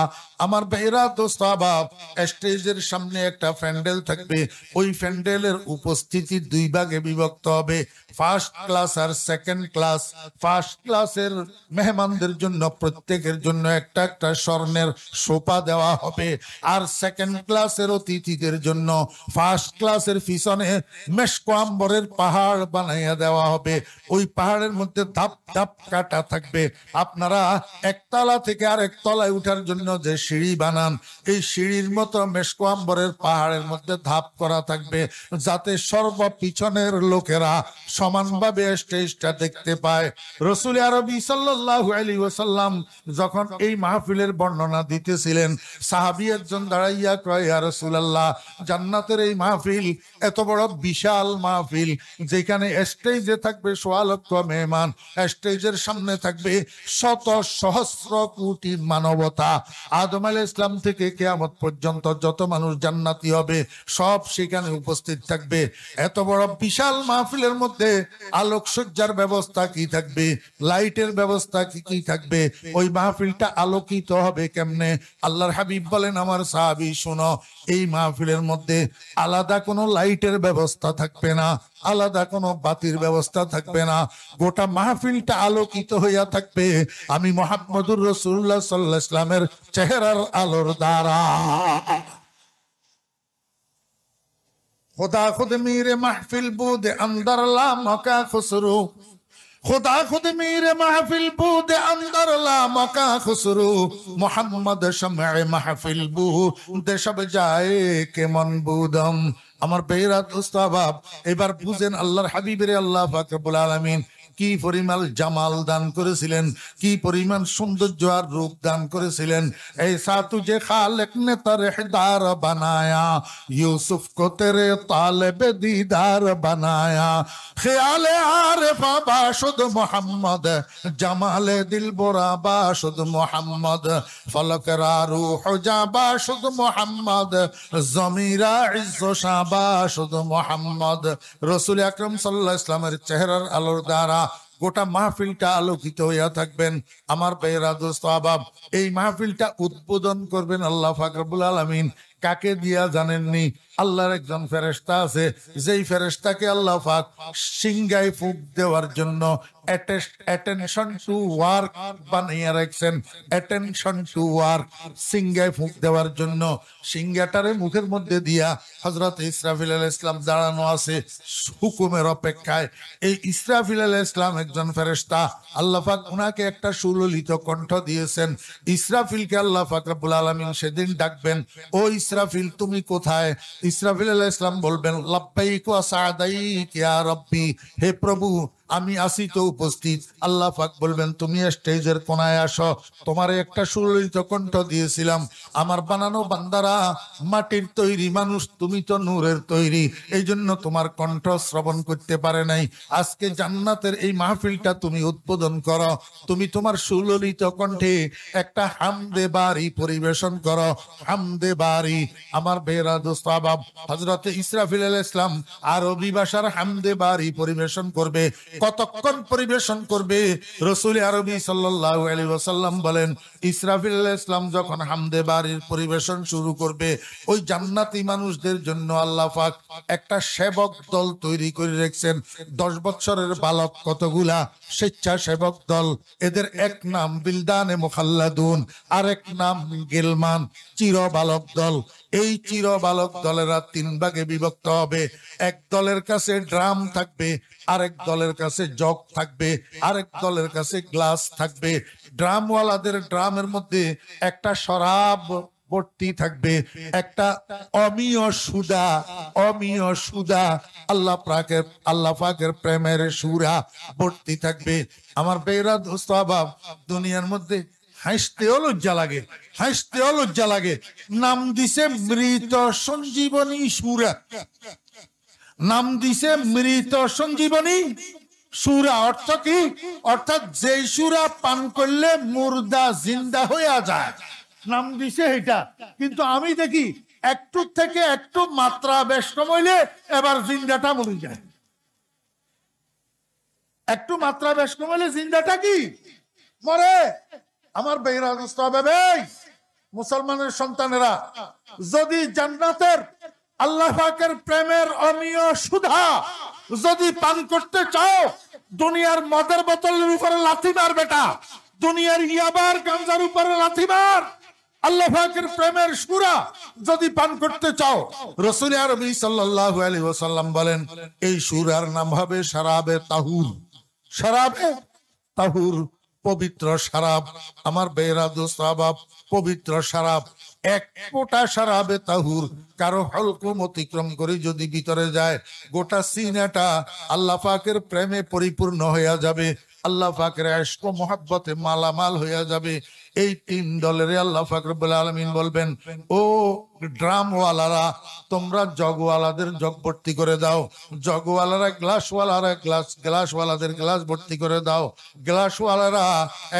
আমার ভাইরা, দোস্ত আহবাব, স্টেজের সামনে একটা প্যান্ডেল থাকবে। ওই প্যান্ডেলের উপস্থিতি ২ ভাগে বিভক্ত হবে, ফার্স্ট ক্লাস আর সেকেন্ড ক্লাস। ফার্স্ট ক্লাসের মেহমানদের জন্য প্রত্যেকের জন্য একটা একটা স্বর্ণের সোফা দেওয়া হবে, আর সেকেন্ড ক্লাসের অতিথিদের জন্য ফার্স্ট ক্লাসের পিছনে মেশক আম্বরের পাহাড় বানাইয়া দেওয়া হবে। ওই পাহাড়ের মধ্যে ধাপ ধাপ কাটা থাকবে। আপনারা একতলা থেকে আরেক তলায় উঠার জন্য যে সিঁড়ি বানান, এই সিঁড়ির মতো মেশক আম্বরের পাহাড়ের মধ্যে ধাপ করা থাকবে, যাতে সর্ব পিছনের লোকেরা সমানভাবে স্টেজটা দেখতে পায়। রাসূল আরবি সাল্লাল্লাহু আলাইহি ওয়াসাল্লাম যখন এই মাহফিলের বর্ণনা দিতেছিলেন, সাহাবী একজন দাঁড়াইয়া কয়, ইয়া রাসূলুল্লাহ, জান্নাতের এই মাহফিল এত বড় বিশাল মাহফিল, যেখানে স্টেজে থাকবে ১.৫ লক্ষ মেহমান, স্টেজের সামনে থাকবে শত সহস্র কোটি মানবতা। আদম আলাইহিস সালাম থেকে কিয়ামত পর্যন্ত যত মানুষ জান্নাতি হবে সব সেখানে উপস্থিত থাকবে। এত বড় বিশাল মাহফিলের মধ্যে আলোকসজ্জার ব্যবস্থা কি থাকবে, লাইটের ব্যবস্থা কি থাকবে, ওই মাহফিলটা আলোকিত হবে কেমনে? আল্লাহর হাবিব বলেন, আমার সাহাবী শোনো, এই মাহফিলের মধ্যে আলাদা কোনো লাইটের ব্যবস্থা থাকবে না, আলাদা কোনো বাতির ব্যবস্থা থাকবে না। গোটা মাহফিলটা আলোকিত হইয়া থাকবে আমি মুহাম্মদুর রাসূলুল্লাহ সাল্লাল্লাহু আলাইহি ওয়াসাল্লামের চেহারার আলোর দ্বারা। खुदा खुद मेरे महफिल बूद अंदर ला मका खुसरू, खुदा खुद मेरे महफिल बूद अंदर ला मका खुसरू, मोहम्मद शम्अ महफिल बूद सब जाए के मन बुदम। আমার বেহরা দোস্ত আহবাব, এবার বুঝেন আল্লাহর হাবিবের আল্লাহ পাক রব্বুল আলামিন কি পরিমাণ জামাল দান করেছিলেন, কি পরিমাণ সৌন্দর্য আর রূপ দান করেছিলেন। ऐसा तुझे खालिक ने तरहदार बनाया, यूसुफ को तेरे तालिब दीदार बनाया। ख्याल आरिफा बाशुद मोहम्मद, जमाल दिल बुरा बाशुद मोहम्मद, फलक रा रूह जा बाशुद मोहम्मद, जमीरा इज्जो शाह बाशुद मोहम्मद। रसूल আকরাম সাল্লাল্লাহু আলাইহি ওয়াসাল্লামের চেহারার আলোর দ্বারা গোটা মাহফিলটা আলোকিত হইয়া থাকবেন। আমার ভাইয়েরা, দোস্ত আহবাব, এই মাহফিলটা উদ্বোধন করবেন আল্লাহ পাক রব্বুল আলামিন। কাকে দিয়া জানেননি? আল্লাহর একজন ফেরেশতা আছে, যেই ফেরেশতাকে আল্লাহ পাক সিংহায় ফুঁক দেওয়ার জন্য অ্যাটেনশন টু ওয়ার্ক বানিয়ে রাখছেন। অ্যাটেনশন টু ওয়ার্ক, সিংহায় ফুঁক দেওয়ার জন্য। সিংহাটারে মুখের মধ্যে দিয়া হযরত ইসরাফিল আলাইহিস সালাম দাঁড়ানো আছে হুকুমের অপেক্ষায়। এই ইসরাফিল আলাইহিস সালাম একজন ফেরেশতা। আল্লাহ পাক উনাকে একটা সুললিত কণ্ঠ দিয়েছেন। ইসরাফিলকে আল্লাহ পাক রব্বুল আলামিন সেদিন ডাকবেন, ও ইসরাফিল তুমি কোথায়? ইসরাফিল আলাইহিস সালাম বলবেন, লাব্বাইক ওয়া সাদাইক ইয়া রাব্বি, হে প্রভু আমি আসি তো উপস্থিত। আল্লাহ পাক বলবেন, তুমি স্টেজের কোনায় আসো, তোমার একটা সুললিত কণ্ঠ দিয়েছিলাম। আমার বানানো বান্দারা মাটির তৈরি মানুষ, তুমি তো নূরের তৈরি, এই জন্য তোমার কণ্ঠ শ্রবণ করতে পারে নাই। আজকে জান্নাতের এই মাহফিলটা তুমি উদ্বোধন করো, তুমি তোমার সুললিত কণ্ঠে একটা হামদে বারি পরিবেশন করো। হামদে বারি, আমার বেরা দোস্ত আহবাব, হযরত ইসরাফিল আলাইহিস সালাম আরবি ভাষার হামদে বারি পরিবেশন করবে। কতক্ষণ পরিবেশন করবে? রাসূল আরবি সাল্লাল্লাহু আলাইহি ওয়াসাল্লাম বলেন, ইসরাফিল আলাইহিস সালাম যখন হামদে বারির পরিবেশন শুরু করবে, ওই জান্নাতি মানুষদের জন্য আল্লাহ পাক একটা সেবক দল তৈরি করে রেখেছেন। 10 বছরের বালক কতগুলা স্বেচ্ছাসেবক দল। এদের এক নাম বিলদানে মুখাল্লাদুন, আর এক নাম গিলমান, চির বালক দল। এই চির বালক দলেরা 3 ভাগে বিভক্ত হবে। এক দলের কাছে ড্রাম থাকবে, আরেক দলের কাছে জগ থাকবে, আরেক দলের কাছে গ্লাস থাকবে। ড্রামওয়ালাদের ড্রামের মধ্যে একটা শরাব ভর্তি থাকবে, একটা অমীয় সুদা আল্লাহ পাকের প্রেমের সুরা ভর্তি থাকবে। আমার বেরা দোস্ত আহবাব, দুনিয়ার মধ্যে হাসতেও লজ্জা লাগে। নাম দিছে মৃত সঞ্জীবনী সুরা, নাম দিছে মৃত সঞ্জীবনী সুরা। অর্থ কি? অর্থাৎ যে সুরা পান করলে মুর্দা জিন্দা হইয়া যায়, নাম দিছে এটা। কিন্তু আমি দেখি একটু থেকে একটু মাত্রা বেশ কম হইলে এবার জিন্দাটা মরে যায়। একটু মাত্রা বেশ কম হইলে জিন্দাটা কি মরে। আমার বেরা মুসলমানের সন্তানেরা, যদি জান্নাতের আল্লাহ পাকের প্রেমের অমীয় সুধা যদি পান করতে চাও, দুনিয়ার মদের বোতলের উপরে লাথি মার বেটা, দুনিয়ার ইয়াবার গাঞ্জার উপরে লাথি মার। আল্লাহ পাকের প্রেমের সুরা যদি পান করতে চাও, রাসূল আরবি সাল্লাল্লাহু আলাইহি ওয়াসাল্লাম বলেন, এই সুরার নাম হবে শারাবে তাহুর। শারাবে তাহুর, পবিত্র শরাব। আমার বেরা দোস্ত আহবাব, পবিত্র শরাব। এক ফোঁটা শরাবে তাহুর কারো হলকুম অতিক্রম করে যদি ভিতরে যায়, গোটা সিনাটা আল্লাহ পাকের প্রেমে পরিপূর্ণ হইয়া যাবে, আল্লাহ পাকের ইশক ও মহব্বতে মালামাল হইয়া যাবে। এই 3 দলের আল্লাহ পাক রব্বুল আলামিন বলবেন, ও ড্রামওয়ালারা, তোমরা জগওয়ালাদের জগ ভর্তি করে দাও, জগওয়ালারা গ্লাসওয়ালারা গ্লাসওয়ালাদের গ্লাস ভর্তি করে দাও, গ্লাসওয়ালারা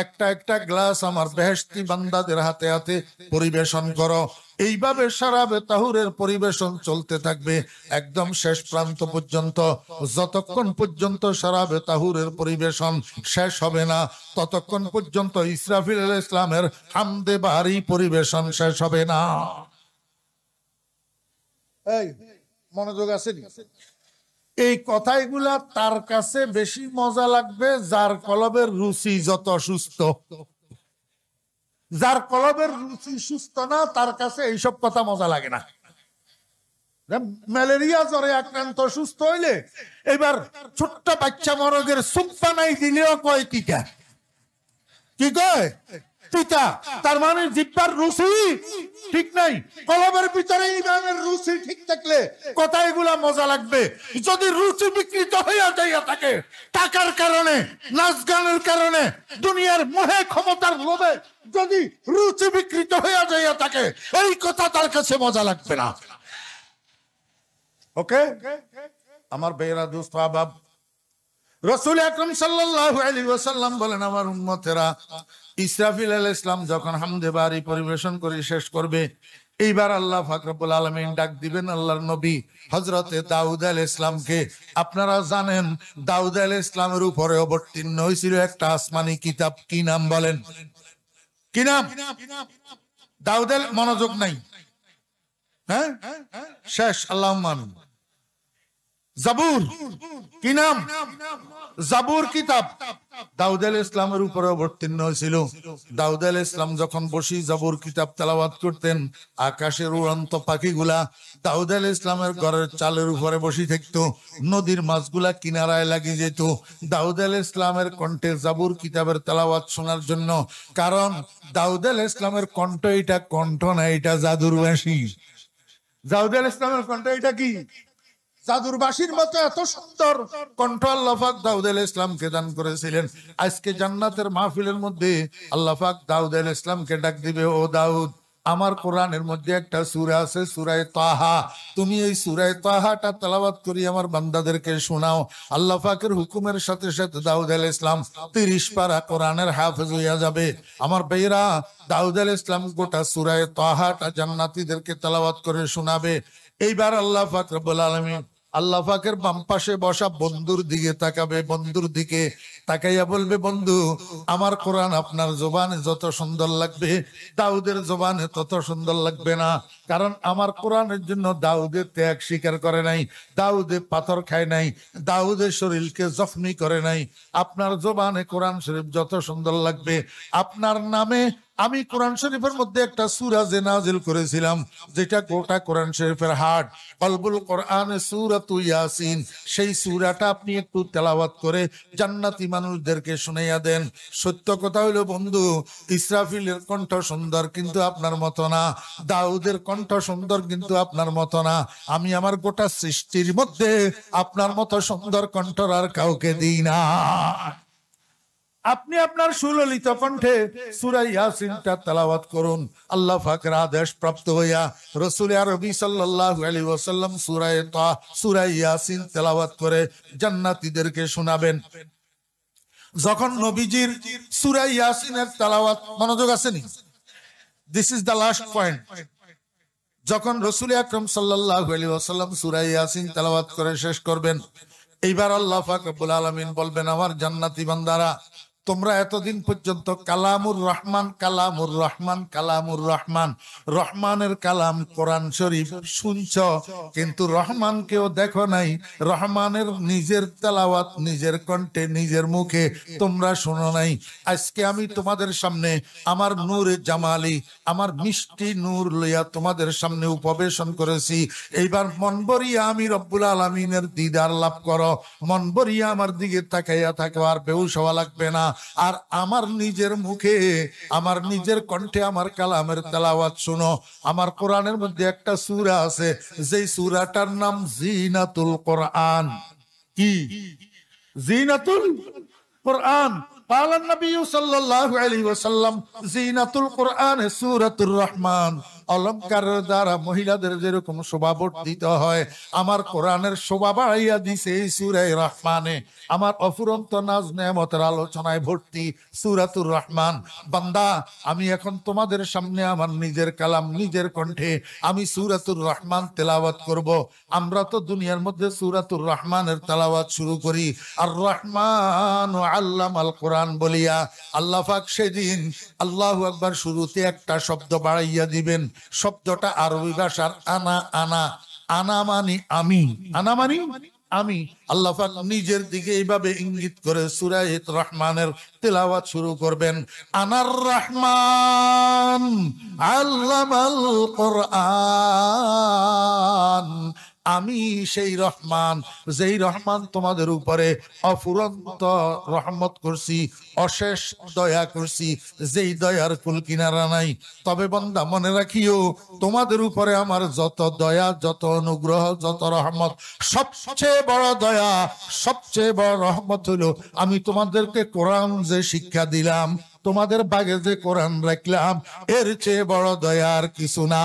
একটা গ্লাস আমার বেহেশতি বান্দাদের হাতে হাতে পরিবেশন করো। এইভাবে শরাবে তাহুরের পরিবেশন চলতে থাকবে একদম শেষ প্রান্ত পর্যন্ত। যতক্ষণ পর্যন্ত শরাবে তাহুরের পরিবেশন শেষ হবে না, ততক্ষণ পর্যন্ত ইসরাফিল আলাইহিস সালামের হামদে বারি পরিবেশন শেষ হবে না। এই মনোযোগ আছে? এই কথাগুলা তার কাছে বেশি মজা লাগবে যার কলবের রুচি যত সুস্থ। যার কলবের রুচি সুস্থ না, তার কাছে এইসব কথা মজা লাগে না। ম্যালেরিয়া জ্বরে আক্রান্ত সুস্থ হইলে এবার ছোট্ট বাচ্চা মরগের সুপ বানাই দিলেও কয় কি কয়, পিতা, তার মানে জিহ্বার রুচি ঠিক নাই। কলবের ভিতরে ইমানের রুচি ঠিক থাকলে কথা এগুলা মজা লাগবে। যদি রুচি বিকৃত হইয়া যাইয়া থাকে টাকার কারণে, নাচ গানের কারণে, দুনিয়ার মোহে ক্ষমতার লোভে যদি রুচি বিকৃত হইয়া যাইয়া থাকে, এই কথা তার কাছে মজা লাগবে না। ওকে আমার বেরা দোস্ত আহবাব, রাসূল আকরাম সাল্লাল্লাহু আলাইহি ওয়াসাল্লাম বলেন, আমার উম্মতেরা ইসরাফিল আলাইহিস সালাম যখন হামদে বারি পরিবেশন করে শেষ করবে, এইবার আল্লাহ পাক রব্বুল আলামিন ডাক দিবেন আল্লাহর নবী হযরতে দাউদ আলাইহিস সালামকে। আপনারা জানেন দাউদ আলাইহিস সালামের উপরে অবতীর্ণ হয়েছিল একটা আসমানি কিতাব। কি নাম বলেন? কি নাম? দাউদের মনোযোগ নাই, হ্যাঁ শেষ। আল্লাহুম্মা আমিন। জাবুর। কি নাম? জাবুর কিতাব দাউদ আলাইহিস সালামের উপরে অবতীর্ণ হয়েছিল। দাউদ আলাইহিস সালাম যখন বসি জাবুর কিতাব তেলাওয়াত করতেন, আকাশের উড়ন্ত পাখিগুলা দাউদ আলাইহিস সালামের ঘরের চালের উপরে বসে থাকতো, নদীর মাছগুলা কিনারায় লাগিয়ে যেত দাউদ আলাইহিস সালামের কণ্ঠে জাবুর কিতাবের তেলাওয়াত শোনার জন্য। কারণ দাউদ আলাইহিস সালামের কণ্ঠ এটা কণ্ঠ না, এটা জাদুর বাঁশি। দাউদ আলাইহিস সালামের কণ্ঠ এটা কি? জাদুর বাঁশির মতো এত সুন্দর কণ্ঠ আল্লাহ পাক দাউদ আলাইহিস সালামকে দান করেছিলেন। আজকে জান্নাতের মাহফিলের মধ্যে আল্লাহ পাক দাউদ আলাইহিস সালামকে ডাক দিবে, ও দাউদ, আমার কোরআনের মধ্যে একটা সূরা আছে সূরা তাহা, তুমি এই সূরা তাহাটা তেলাওয়াত করি আমার বান্দাদেরকে শোনাও। আল্লাহ পাকের হুকুমের সাথে সাথে দাউদ আলাইহিস সালাম 30 পারা কোরআনের হাফেজ হইয়া যাবে। আমার ভাইরা, দাউদ আলাইহিস সালাম গোটা সূরা তাহাটা জান্নাতীদেরকে তেলাওয়াত করে শোনাবে। এইবার আল্লাহ পাক রব্বুল আলামিন আল্লাহ পাকের বাম পাশে বসা বন্ধুর দিকে তাকাবে, বন্ধুর দিকে তাকাইয়া বলবে, বন্ধু, আমার কোরআন আপনার জবানে যত সুন্দর লাগবে দাউদের জবানে তত সুন্দর লাগবে না। কারণ আমার কোরআনের জন্য দাউদে ত্যাগ স্বীকার করে নাই, দাউদে পাথর খায় নাই, দাউদের শরীরকে জখমি করে নাই। আপনার জবানে কোরআন শরীফ যত সুন্দর লাগবে, আপনার নামে আমি কোরআন শরীফের মধ্যে একটা সূরা যে নাজিল করেছিলাম, যেটা গোটা কোরআন শরীফের হার্ট, কলবুল কোরআন সূরাতু ইয়াসিন, সেই সূরাটা আপনি একটু তেলাওয়াত করে জান্নাতি মানুষদেরকে শুনাইয়া দেন। সত্য কথা হইল বন্ধু, ইসরাফিলের কণ্ঠ সুন্দর কিন্তু আপনার মতো না, দাউদের কণ্ঠ সুন্দর কিন্তু আপনার মতো না। আমি আমার গোটা সৃষ্টির মধ্যে আপনার মতো সুন্দর কণ্ঠ আর কাউকে দিই না। আপনি আপনার সুললিত কণ্ঠে সূরা ইয়াসিনটা তেলাওয়াত করুন। আল্লাহ পাকের আদেশ প্রাপ্ত হইয়া রাসূল আরবি সাল্লাল্লাহু আলাইহি ওয়াসাল্লাম সূরা ইয়াসিন তেলাওয়াত করে জান্নাতীদেরকে শোনাবেন। যখন নবীজির সূরা ইয়াসিনের তেলাওয়াত, মনোযোগ আসেনি, this is the last point, যখন রাসূল আকরাম সাল্লাল্লাহু আলাইহি ওয়াসাল্লাম সূরা ইয়াসিন তেলাওয়াত করে শেষ করবেন, এইবার আল্লাহ পাক রব্বুল আলামিন বলবেন, আমার জান্নাতি বান্দারা, তোমরা এতদিন পর্যন্ত কালামুর রহমান কালামুর রহমান কালামুর রহমান, রহমানের কালাম কোরআন শরীফ শুনছ, কিন্তু রহমানকেও দেখো নাই, রহমানের নিজের তেলাওয়াত নিজের কণ্ঠে নিজের মুখে তোমরা শোনো নাই। আজকে আমি তোমাদের সামনে আমার নূরে জামালি, আমার মিষ্টি নূর লইয়া তোমাদের সামনে উপবেশন করেছি। এইবার মন ভরিয়া আমি রব্বুল আলামিনের দিদার লাভ করো, মন ভরিয়া আমার দিকে তাকাইয়া থাকো, আর বেহুশ হওয়া লাগবে না। আর আমার নিজের মুখে আমার নিজের কণ্ঠে আমার কালামের তেলাওয়াত শুনো। আমার কোরআনের মধ্যে একটা সূরা আছে, যেই সূরাটার নাম জিনাতুল কোরআন। কি? জিনাতুল কোরআন। قال النبي صلى الله عليه وسلم زينة القرآن سورة الرحمن। অলঙ্কারের দ্বারা মহিলাদের যেরকম শোভা বর্ধিত হয়, আমার কোরআনের শোভা বাড়াইয়া দিছে এই সূরা রহমানে। আমার অফুরন্ত নাজ নেয়ামতের আলোচনায় ভর্তি সূরাতুর রহমান। বান্দা, আমি এখন তোমাদের সামনে আমার নিজের কালাম নিজের কণ্ঠে আমি সূরাতুর রহমান তেলাওয়াত করব। আমরা তো দুনিয়ার মধ্যে সূরাতুর রহমানের তেলাওয়াত শুরু করি আর রহমান আল্লামাল কোরআন বলিয়া। আল্লাহ পাক সেদিন আল্লাহু আকবার শুরুতে একটা শব্দ বাড়াইয়া দিবেন। শব্দটা আরবি ভাষার আনা। আনা আনা মানি আমি, আনা মানি আমি। আল্লাহ পাক নিজের দিকে এইভাবে ইঙ্গিত করে সূরা রহমানের তেলাওয়াত শুরু করবেন। আনার রহমান আল্লামাল কোরআন, আমি সেই রহমান, যেই রহমান তোমাদের উপরে অফুরন্ত রহমত করছি, অশেষ দয়া করছি, যেই দয়ার কুল কিনারা নাই। তবে বান্দা মনে রাখিও, তোমাদের উপরে আমার যত দয়া, যত অনুগ্রহ, যত রহমত, সবচেয়ে বড় দয়া, সবচেয়ে বড় রহমত হলো আমি তোমাদেরকে কোরআন যে শিক্ষা দিলাম, তোমাদের বাগে যে কোরআন রাখলাম, এর চেয়ে বড় দয়ার কিছু না।